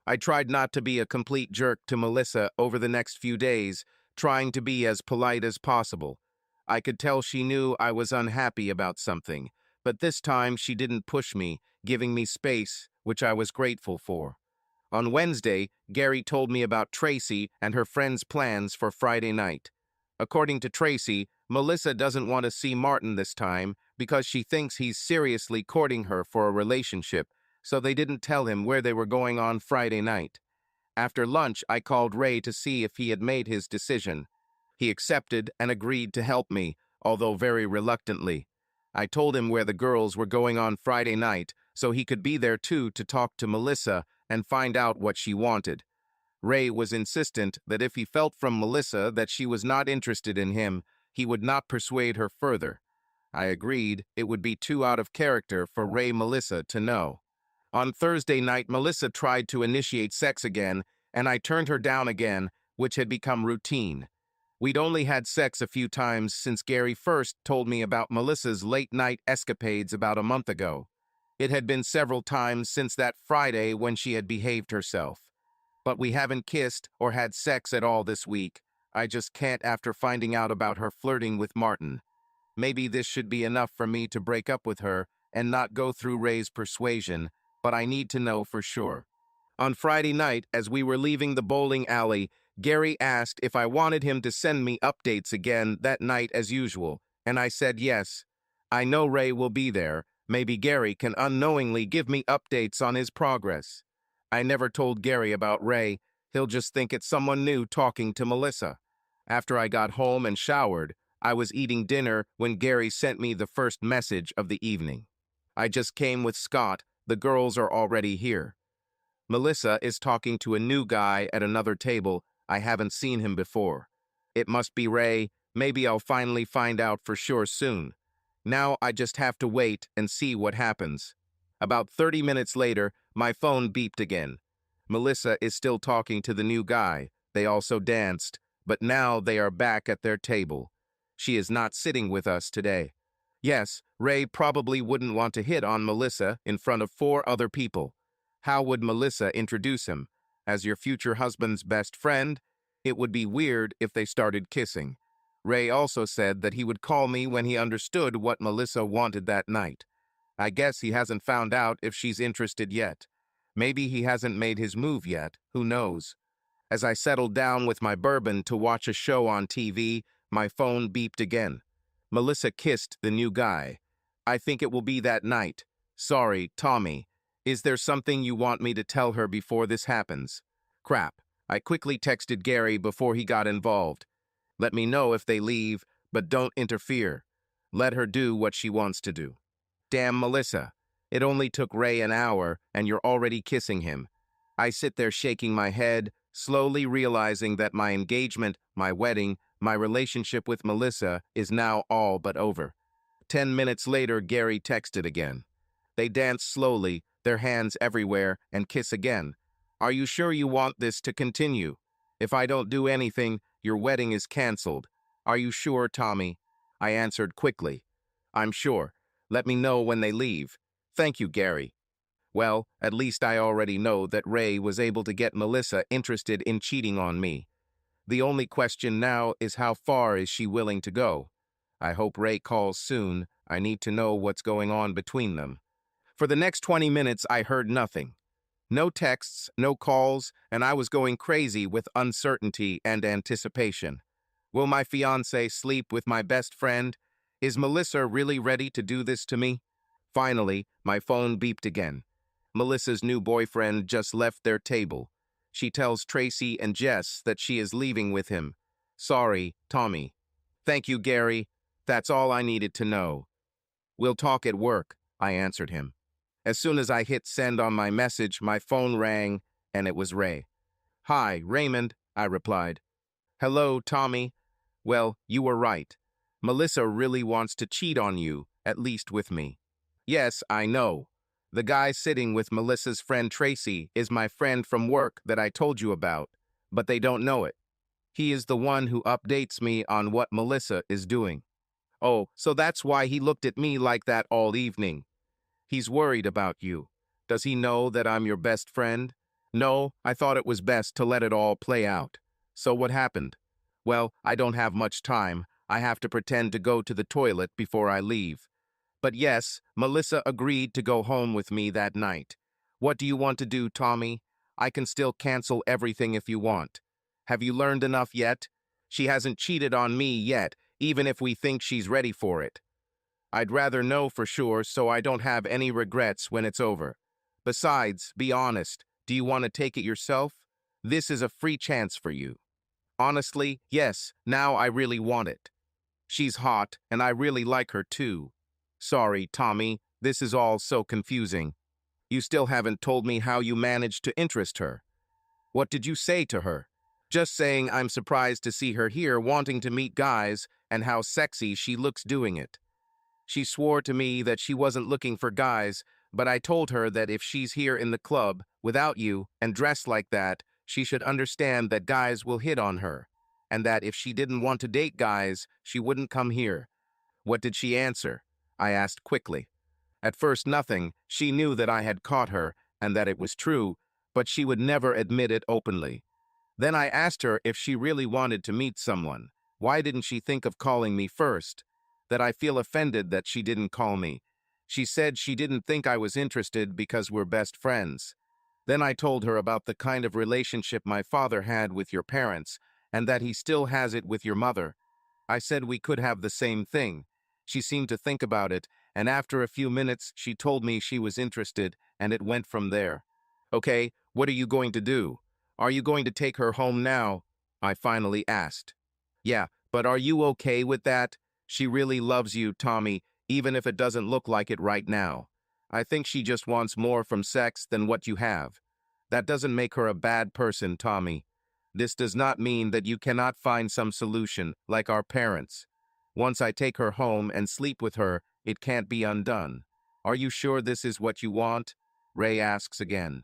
S1: I tried not to be a complete jerk to Melissa over the next few days, trying to be as polite as possible. I could tell she knew I was unhappy about something, but this time she didn't push me, giving me space, which I was grateful for. On Wednesday, Gary told me about Tracy and her friends' plans for Friday night. According to Tracy, Melissa doesn't want to see Martin this time because she thinks he's seriously courting her for a relationship, so they didn't tell him where they were going on Friday night. After lunch, I called Ray to see if he had made his decision. He accepted and agreed to help me, although very reluctantly. I told him where the girls were going on Friday night, so he could be there too to talk to Melissa and find out what she wanted. Ray was insistent that if he felt from Melissa that she was not interested in him, he would not persuade her further. I agreed it would be too out of character for Ray Melissa to know. On Thursday night, Melissa tried to initiate sex again, and I turned her down again, which had become routine. We'd only had sex a few times since Gary first told me about Melissa's late-night escapades about a month ago. It had been several times since that Friday when she had behaved herself. But we haven't kissed or had sex at all this week. I just can't after finding out about her flirting with Martin. Maybe this should be enough for me to break up with her and not go through Ray's persuasion, but I need to know for sure. On Friday night, as we were leaving the bowling alley, Gary asked if I wanted him to send me updates again that night as usual, and I said yes. I know Ray will be there. Maybe Gary can unknowingly give me updates on his progress. I never told Gary about Ray. He'll just think it's someone new talking to Melissa. After I got home and showered, I was eating dinner when Gary sent me the first message of the evening. I just came with Scott. The girls are already here. Melissa is talking to a new guy at another table. I haven't seen him before. It must be Ray. Maybe I'll finally find out for sure soon. Now I just have to wait and see what happens. About 30 minutes later, my phone beeped again. Melissa is still talking to the new guy. They also danced, but now they are back at their table. She is not sitting with us today. Yes, Ray probably wouldn't want to hit on Melissa in front of 4 other people. How would Melissa introduce him? As your future husband's best friend? It would be weird if they started kissing. Ray also said that he would call me when he understood what Melissa wanted that night. I guess he hasn't found out if she's interested yet. Maybe he hasn't made his move yet, who knows? As I settled down with my bourbon to watch a show on TV, my phone beeped again. Melissa kissed the new guy. I think it will be that night. Sorry, Tommy. Is there something you want me to tell her before this happens? Crap. I quickly texted Gary before he got involved. Let me know if they leave, but don't interfere. Let her do what she wants to do. Damn, Melissa. It only took Ray an hour, and you're already kissing him. I sit there shaking my head, slowly realizing that my engagement, my wedding, my relationship with Melissa is now all but over. 10 minutes later, Gary texted again. They dance slowly, their hands everywhere, and kiss again. Are you sure you want this to continue? If I don't do anything, your wedding is canceled. Are you sure, Tommy? I answered quickly. I'm sure. Let me know when they leave. Thank you, Gary. Well, at least I already know that Ray was able to get Melissa interested in cheating on me. The only question now is how far is she willing to go? I hope Ray calls soon. I need to know what's going on between them. For the next 20 minutes, I heard nothing. No texts, no calls, and I was going crazy with uncertainty and anticipation. Will my fiancé sleep with my best friend? Is Melissa really ready to do this to me? Finally, my phone beeped again. Melissa's new boyfriend just left their table. She tells Tracy and Jess that she is leaving with him. Sorry, Tommy. Thank you, Gary. That's all I needed to know. We'll talk at work, I answered him. As soon as I hit send on my message, my phone rang, and it was Ray. Hi, Raymond, I replied. Hello, Tommy. Well, you were right. Melissa really wants to cheat on you, at least with me. Yes, I know. The guy sitting with Melissa's friend Tracy is my friend from work that I told you about, but they don't know it. He is the one who updates me on what Melissa is doing. Oh, so that's why he looked at me like that all evening. He's worried about you. Does he know that I'm your best friend? No, I thought it was best to let it all play out. So what happened? Well, I don't have much time. I have to pretend to go to the toilet before I leave. But yes, Melissa agreed to go home with me that night. What do you want to do, Tommy? I can still cancel everything if you want. Have you learned enough yet? She hasn't cheated on me yet, even if we think she's ready for it. I'd rather know for sure so I don't have any regrets when it's over. Besides, be honest, do you want to take it yourself? This is a free chance for you. Honestly, yes, now I really want it. She's hot, and I really like her too. Sorry, Tommy, this is all so confusing. You still haven't told me how you managed to interest her. What did you say to her? Just saying I'm surprised to see her here wanting to meet guys and how sexy she looks doing it. She swore to me that she wasn't looking for guys, but I told her that if she's here in the club, without you, and dressed like that, she should understand that guys will hit on her, and that if she didn't want to date guys, she wouldn't come here. What did she answer? I asked quickly. At first nothing. She knew that I had caught her, and that it was true, but she would never admit it openly. Then I asked her if she really wanted to meet someone. Why didn't she think of calling me first? That I feel offended that she didn't call me. She said she didn't think I was interested because we're best friends. Then I told her about the kind of relationship my father had with your parents, and that he still has it with your mother. I said we could have the same thing. She seemed to think about it, and after a few minutes she told me she was interested, and it went from there. Okay, what are you going to do? Are you going to take her home now? I finally asked. Yeah, but are you okay with that? She really loves you, Tommy, even if it doesn't look like it right now. I think she just wants more from sex than what you have. That doesn't make her a bad person, Tommy. This does not mean that you cannot find some solution, like our parents. Once I take her home and sleep with her, it can't be undone. Are you sure this is what you want? Ray asks again.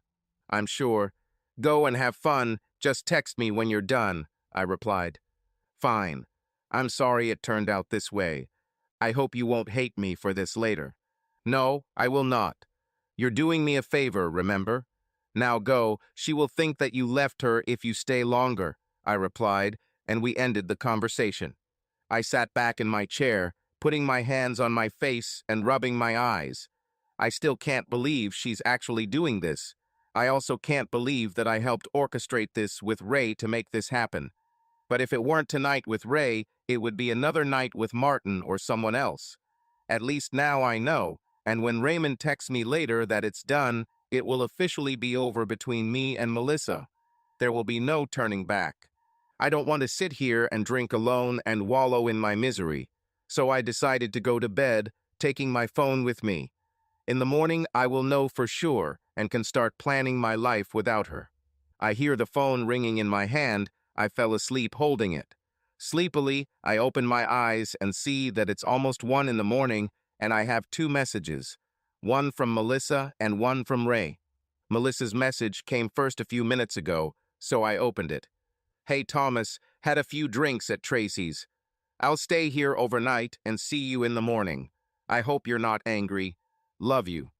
S1: I'm sure. Go and have fun. Just text me when you're done, I replied. Fine. I'm sorry it turned out this way. I hope you won't hate me for this later. No, I will not. You're doing me a favor, remember? Now go, she will think that you left her if you stay longer, I replied, and we ended the conversation. I sat back in my chair, putting my hands on my face and rubbing my eyes. I still can't believe she's actually doing this. I also can't believe that I helped orchestrate this with Ray to make this happen. But if it weren't tonight with Ray, it would be another night with Martin or someone else. At least now I know, and when Raymond texts me later that it's done, it will officially be over between me and Melissa. There will be no turning back. I don't want to sit here and drink alone and wallow in my misery, so I decided to go to bed, taking my phone with me. In the morning, I will know for sure and can start planning my life without her. I hear the phone ringing in my hand. I fell asleep holding it. Sleepily, I open my eyes and see that it's almost 1 in the morning and I have 2 messages, one from Melissa and one from Ray. Melissa's message came first a few minutes ago, so I opened it. Hey Thomas, had a few drinks at Tracy's. I'll stay here overnight and see you in the morning. I hope you're not angry. Love you.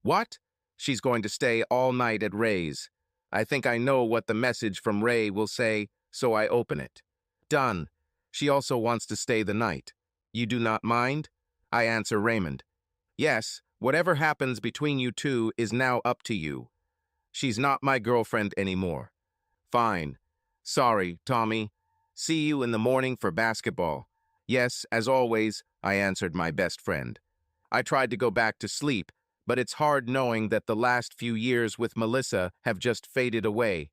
S1: What? She's going to stay all night at Ray's. I think I know what the message from Ray will say, so I open it. Done. She also wants to stay the night. You do not mind? I answer Raymond. Yes, whatever happens between you two is now up to you. She's not my girlfriend anymore. Fine. Sorry, Tommy. See you in the morning for basketball. Yes, as always, I answered my best friend. I tried to go back to sleep, but it's hard knowing that the last few years with Melissa have just faded away.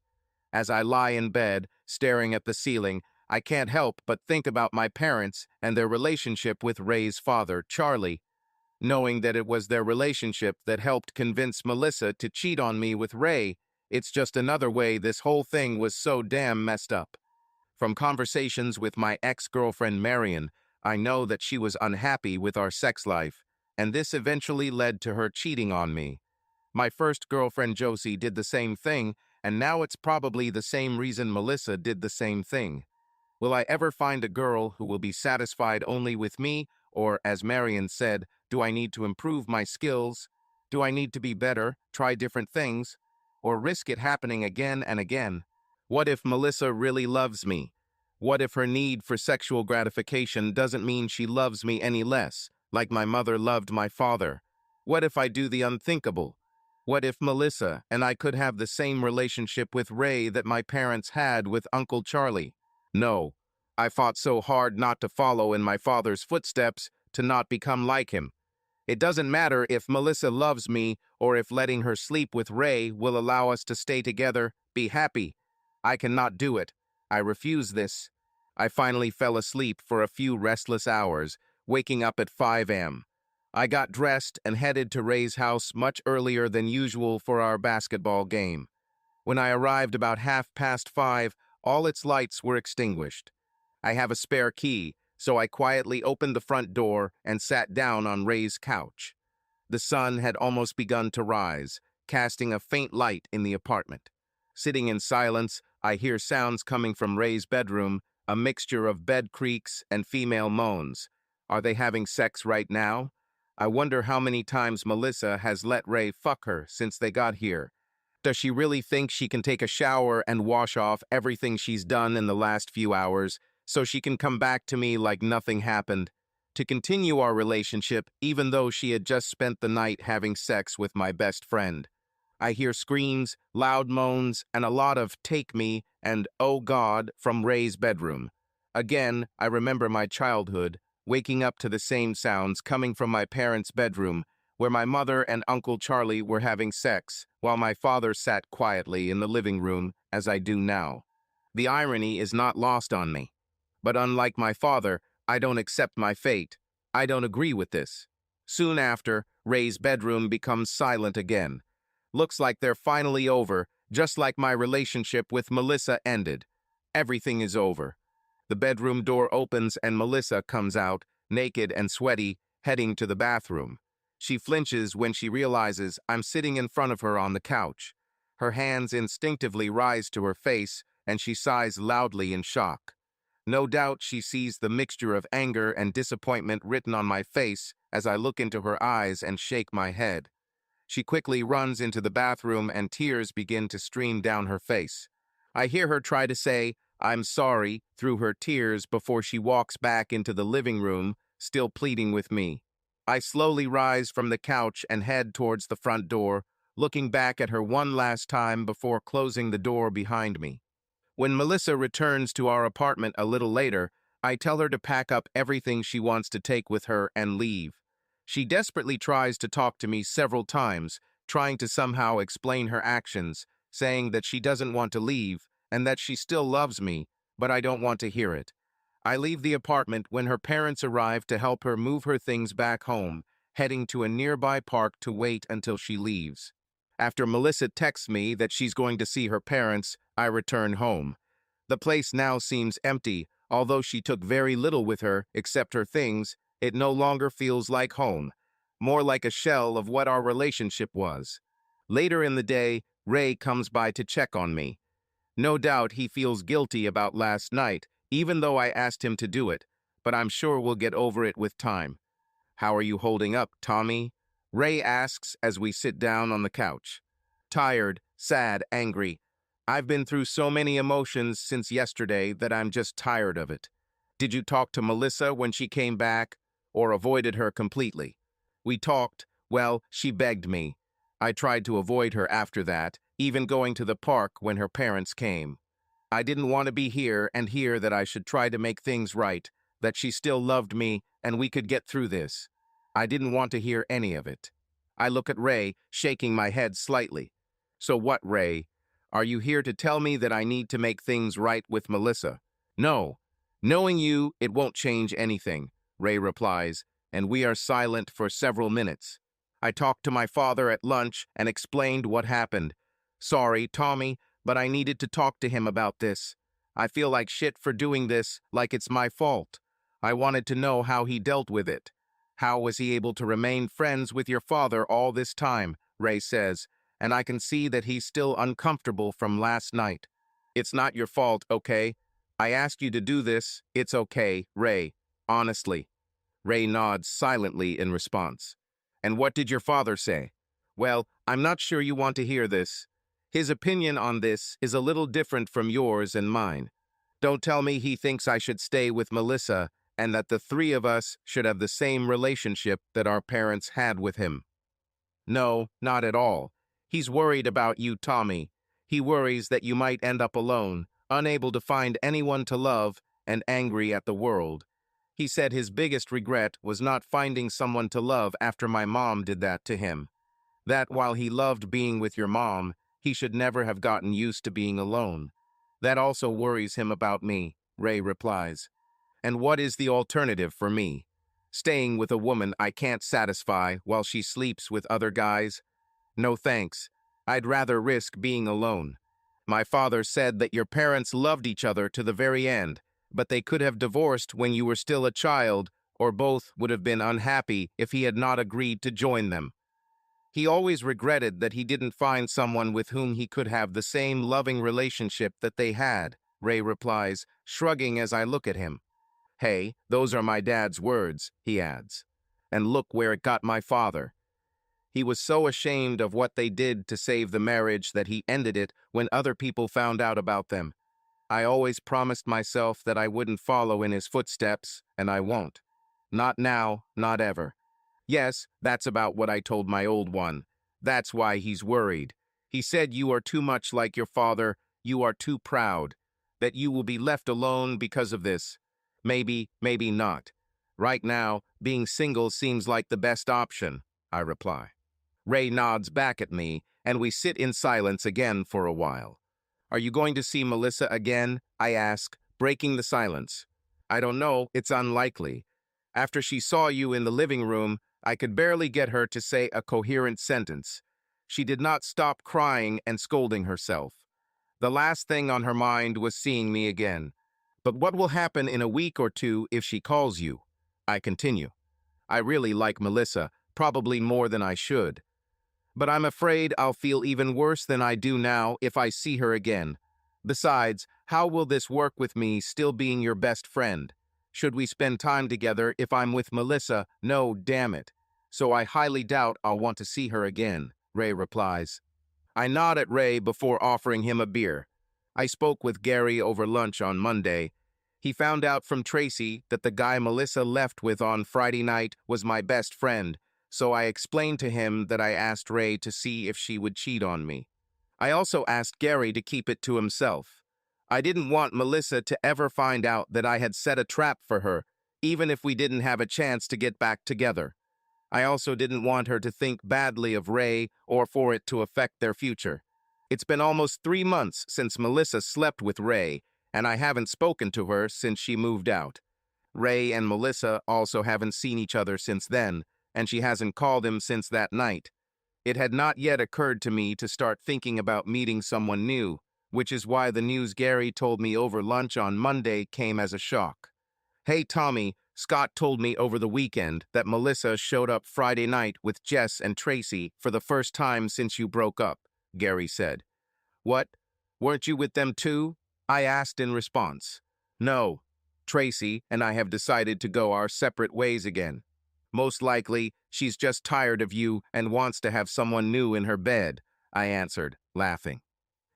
S1: As I lie in bed, staring at the ceiling, I can't help but think about my parents and their relationship with Ray's father, Charlie. Knowing that it was their relationship that helped convince Melissa to cheat on me with Ray, it's just another way this whole thing was so damn messed up. From conversations with my ex-girlfriend Marion, I know that she was unhappy with our sex life, and this eventually led to her cheating on me. My first girlfriend Josie did the same thing, and now it's probably the same reason Melissa did the same thing. Will I ever find a girl who will be satisfied only with me, or, as Marion said, do I need to improve my skills? Do I need to be better, try different things, or risk it happening again and again? What if Melissa really loves me? What if her need for sexual gratification doesn't mean she loves me any less, like my mother loved my father? What if I do the unthinkable? What if Melissa and I could have the same relationship with Ray that my parents had with Uncle Charlie? No, I fought so hard not to follow in my father's footsteps, to not become like him. It doesn't matter if Melissa loves me or if letting her sleep with Ray will allow us to stay together, be happy. I cannot do it. I refuse this. I finally fell asleep for a few restless hours, waking up at 5 a.m. I got dressed and headed to Ray's house much earlier than usual for our basketball game. When I arrived about 5:30, all its lights were extinguished. I have a spare key, so I quietly opened the front door and sat down on Ray's couch. The sun had almost begun to rise, casting a faint light in the apartment. Sitting in silence, I hear sounds coming from Ray's bedroom, a mixture of bed creaks and female moans. Are they having sex right now? I wonder how many times Melissa has let Ray fuck her since they got here. Does she really think she can take a shower and wash off everything she's done in the last few hours so she can come back to me like nothing happened, to continue our relationship even though she had just spent the night having sex with my best friend? I hear screams, loud moans, and a lot of "take me" and "oh God" from Ray's bedroom. Again, I remember my childhood, waking up to the same sounds coming from my parents' bedroom, where my mother and Uncle Charlie were having sex, while my father sat quietly in the living room, as I do now. The irony is not lost on me. But unlike my father, I don't accept my fate. I don't agree with this. Soon after, Ray's bedroom becomes silent again. Looks like they're finally over, just like my relationship with Melissa ended. Everything is over. The bedroom door opens and Melissa comes out, naked and sweaty, heading to the bathroom. She flinches when she realizes I'm sitting in front of her on the couch. Her hands instinctively rise to her face, and she sighs loudly in shock. No doubt she sees the mixture of anger and disappointment written on my face as I look into her eyes and shake my head. She quickly runs into the bathroom and tears begin to stream down her face. I hear her try to say, "I'm sorry," through her tears before she walks back into the living room, still pleading with me. I slowly rise from the couch and head towards the front door, looking back at her one last time before closing the door behind me. When Melissa returns to our apartment a little later, I tell her to pack up everything she wants to take with her and leave. She desperately tries to talk to me several times, trying to somehow explain her actions, saying that she doesn't want to leave and that she still loves me, but I don't want to hear it. I leave the apartment when her parents arrive to help her move her things back home, heading to a nearby park to wait until she leaves. After Melissa texts me that she's going to see her parents, I return home. The place now seems empty. Although she took very little with her, except her things, it no longer feels like home, more like a shell of what our relationship was. Later in the day, Ray comes by to check on me. No doubt he feels guilty about last night, even though I asked him to do it, but I'm sure we'll get over it with time. "How are you holding up, Tommy?" Ray asks as we sit down on the couch. "Tired, sad, angry. I've been through so many emotions since yesterday that I'm just tired of it." "Did you talk to Melissa when she came back, or avoided her completely?" "We talked. Well, she begged me. I tried to avoid her after that, even going to the park when her parents came. I didn't want to be here and hear that I should try to make things right, that she still loved me and we could get through this. I didn't want to hear any of it." I look at Ray, shaking my head slightly. "So what, Ray? Are you here to tell me that I need to make things right with Melissa?" "No. Knowing you, it won't change anything," Ray replies, and we are silent for several minutes. I talked to my father at lunch and explained what happened. "Sorry, Tommy, but I needed to talk to him about this. I feel like shit for doing this, like it's my fault. I wanted to know how he dealt with it." "How was he able to remain friends with your father all this time?" Ray says, and I can see that he's still uncomfortable from last night. "It's not your fault, okay? I asked you to do this. It's okay, Ray. Honestly." Ray nods silently in response. "And what did your father say?" "Well, I'm not sure you want to hear this. His opinion on this is a little different from yours and mine. Don't tell me he thinks I should stay with Melissa and that the three of us should have the same relationship that our parents had with him. No, not at all. He's worried about you, Tommy. He worries that you might end up alone, unable to find anyone to love, and angry at the world. He said his biggest regret was not finding someone to love after my mom did that to him. That while he loved being with your mom, he should never have gotten used to being alone. That also worries him about me," Ray replies. "And what is the alternative for me? Staying with a woman I can't satisfy while she sleeps with other guys? No thanks. I'd rather risk being alone. My father said that your parents loved each other to the very end, but they could have divorced when you were still a child, or both would have been unhappy if he had not agreed to join them. He always regretted that he didn't find someone with whom he could have the same loving relationship that they had," Ray replies, shrugging as I look at him. "Hey, those are my dad's words," he adds. "And look where it got my father. He was so ashamed of what they did to save the marriage that he ended it when other people found out about them. I always promised myself that I wouldn't follow in his footsteps, and I won't. Not now, not ever. Yes, that's about what I told my old one. That's why he's worried. He said you are too much like your father, you are too proud, that you will be left alone because of this. Maybe, maybe not. Right now, being single seems like the best option," I reply. Ray nods back at me, and we sit in silence again for a while. "Are you going to see Melissa again?" I ask, breaking the silence. "I don't know, it's unlikely. After she saw you in the living room, I could barely get her to say a coherent sentence. She did not stop crying and scolding herself. The last thing on her mind was seeing me again. But what will happen in a week or two if she calls you?" I continue. "I really like Melissa, probably more than I should. But I'm afraid I'll feel even worse than I do now if I see her again. Besides, how will this work with me still being your best friend? Should we spend time together if I'm with Melissa? No, damn it. So I highly doubt I'll want to see her again, Ray replies. I nod at Ray before offering him a beer. I spoke with Gary over lunch on Monday. He found out from Tracy that the guy Melissa left with on Friday night was my best friend, so I explained to him that I asked Ray to see if she would cheat on me. I also asked Gary to keep it to himself. I didn't want Melissa to ever find out that I had set a trap for her, even if we didn't have a chance to get back together. I also didn't want her to think badly of Ray or for it to affect their future. It's been almost 3 months since Melissa slept with Ray, and I haven't spoken to her since she moved out. Ray and Melissa also haven't seen each other since then, and she hasn't called him since that night. It had not yet occurred to me to start thinking about meeting someone new, which is why the news Gary told me over lunch on Monday came as a shock. Hey, Tommy, Scott told me over the weekend that Melissa showed up Friday night with Jess and Tracy for the first time since you broke up, Gary said. What? Weren't you with them too? I asked in response. No. Tracy and I have decided to go our separate ways again. Most likely, she's just tired of you and wants to have someone new in her bed, I answered, laughing.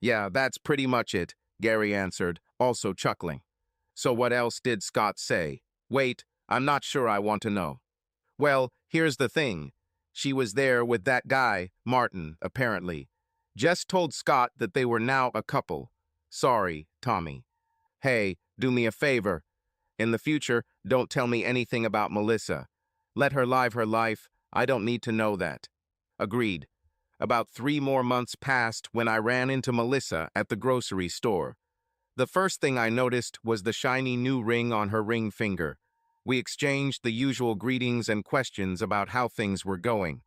S1: Yeah, that's pretty much it, Gary answered, also chuckling. So what else did Scott say? Wait, I'm not sure I want to know. Well, here's the thing. She was there with that guy, Martin, apparently. Jess told Scott that they were now a couple. Sorry, Tommy. Hey, do me a favor. In the future, don't tell me anything about Melissa. Let her live her life. I don't need to know that. Agreed. About 3 more months passed when I ran into Melissa at the grocery store. The first thing I noticed was the shiny new ring on her ring finger. We exchanged the usual greetings and questions about how things were going.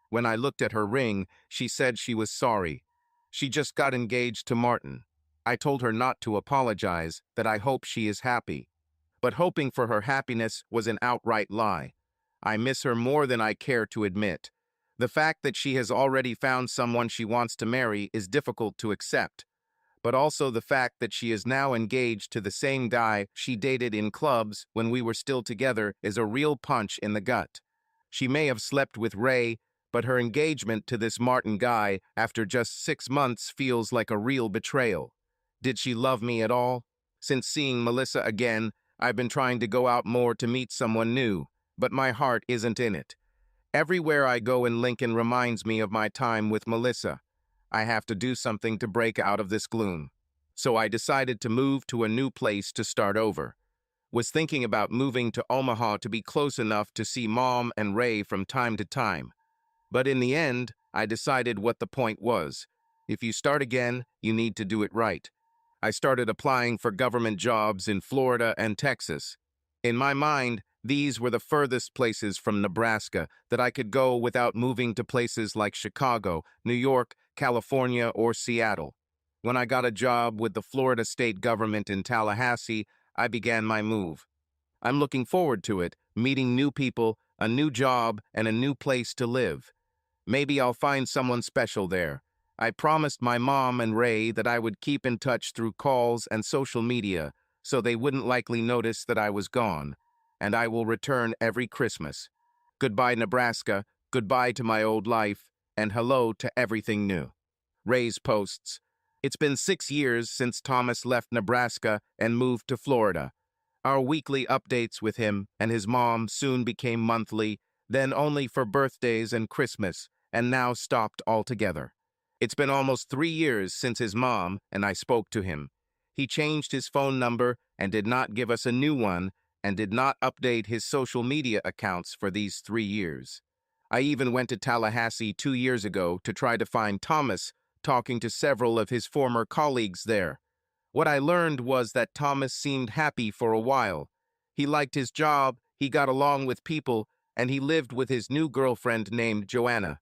S1: When I looked at her ring, she said she was sorry. She just got engaged to Martin. I told her not to apologize, that I hope she is happy. But hoping for her happiness was an outright lie. I miss her more than I care to admit. The fact that she has already found someone she wants to marry is difficult to accept, but also the fact that she is now engaged to the same guy she dated in clubs when we were still together is a real punch in the gut. She may have slept with Ray, but her engagement to this Martin guy after just 6 months feels like a real betrayal. Did she love me at all? Since seeing Melissa again, I've been trying to go out more to meet someone new, but my heart isn't in it. Everywhere I go in Lincoln reminds me of my time with Melissa. I have to do something to break out of this gloom. So I decided to move to a new place to start over. Was thinking about moving to Omaha to be close enough to see Mom and Ray from time to time. But in the end, I decided what the point was. If you start again, you need to do it right. I started applying for government jobs in Florida and Texas. In my mind, these were the furthest places from Nebraska that I could go without moving to places like Chicago, New York, California, or Seattle. When I got a job with the Florida state government in Tallahassee, I began my move. I'm looking forward to it, meeting new people, a new job, and a new place to live. Maybe I'll find someone special there. I promised my mom and Ray that I would keep in touch through calls and social media, so they wouldn't likely notice that I was gone, and I will return every Christmas. Goodbye, Nebraska, goodbye to my old life, and hello to everything new. Ray's posts. It's been 6 years since Thomas left Nebraska and moved to Florida. Our weekly updates with him and his mom soon became monthly, then only for birthdays and Christmas, and now stopped altogether. It's been almost 3 years since his mom and I spoke to him. He changed his phone number and did not give us a new one, and did not update his social media accounts for these 3 years. I even went to Tallahassee 2 years ago to try to find Thomas, talking to several of his former colleagues there. What I learned was that Thomas seemed happy for a while. He liked his job, he got along with people, and he lived with his new girlfriend named Joanna.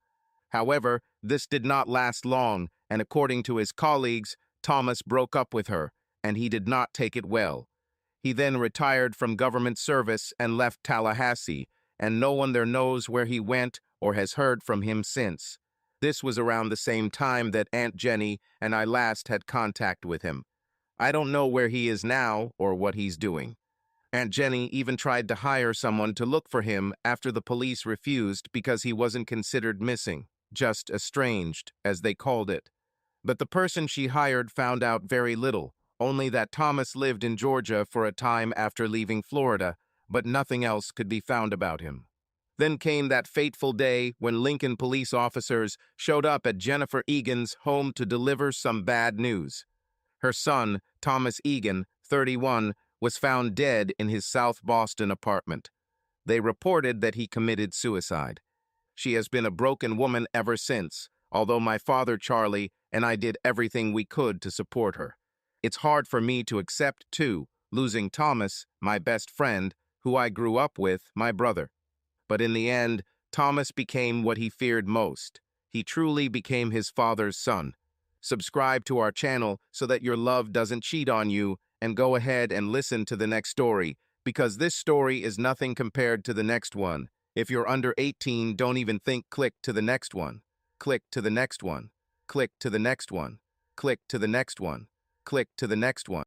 S1: However, this did not last long, and according to his colleagues, Thomas broke up with her, and he did not take it well. He then retired from government service and left Tallahassee, and no one there knows where he went or has heard from him since. This was around the same time that Aunt Jenny and I last had contact with him. I don't know where he is now or what he's doing. Aunt Jenny even tried to hire someone to look for him after the police refused because he wasn't considered missing, just estranged, as they called it. But the person she hired found out very little, only that Thomas lived in Georgia for a time after leaving Florida, but nothing else could be found about him. Then came that fateful day when Lincoln police officers showed up at Jennifer Egan's home to deliver some bad news. Her son, Thomas Egan, 31, was found dead in his South Boston apartment. They reported that he committed suicide. She has been a broken woman ever since, although my father, Charlie, and I did everything we could to support her. It's hard for me to accept, too, losing Thomas, my best friend, who I grew up with, my brother. But in the end, Thomas became what he feared most. He truly became his father's son. Subscribe to our channel so that your love doesn't cheat on you, and go ahead and listen to the next story, because this story is nothing compared to the next one. If you're under 18, don't even think click to the next one. Click to the next one. Click to the next one. Click to the next one. Click to the next one.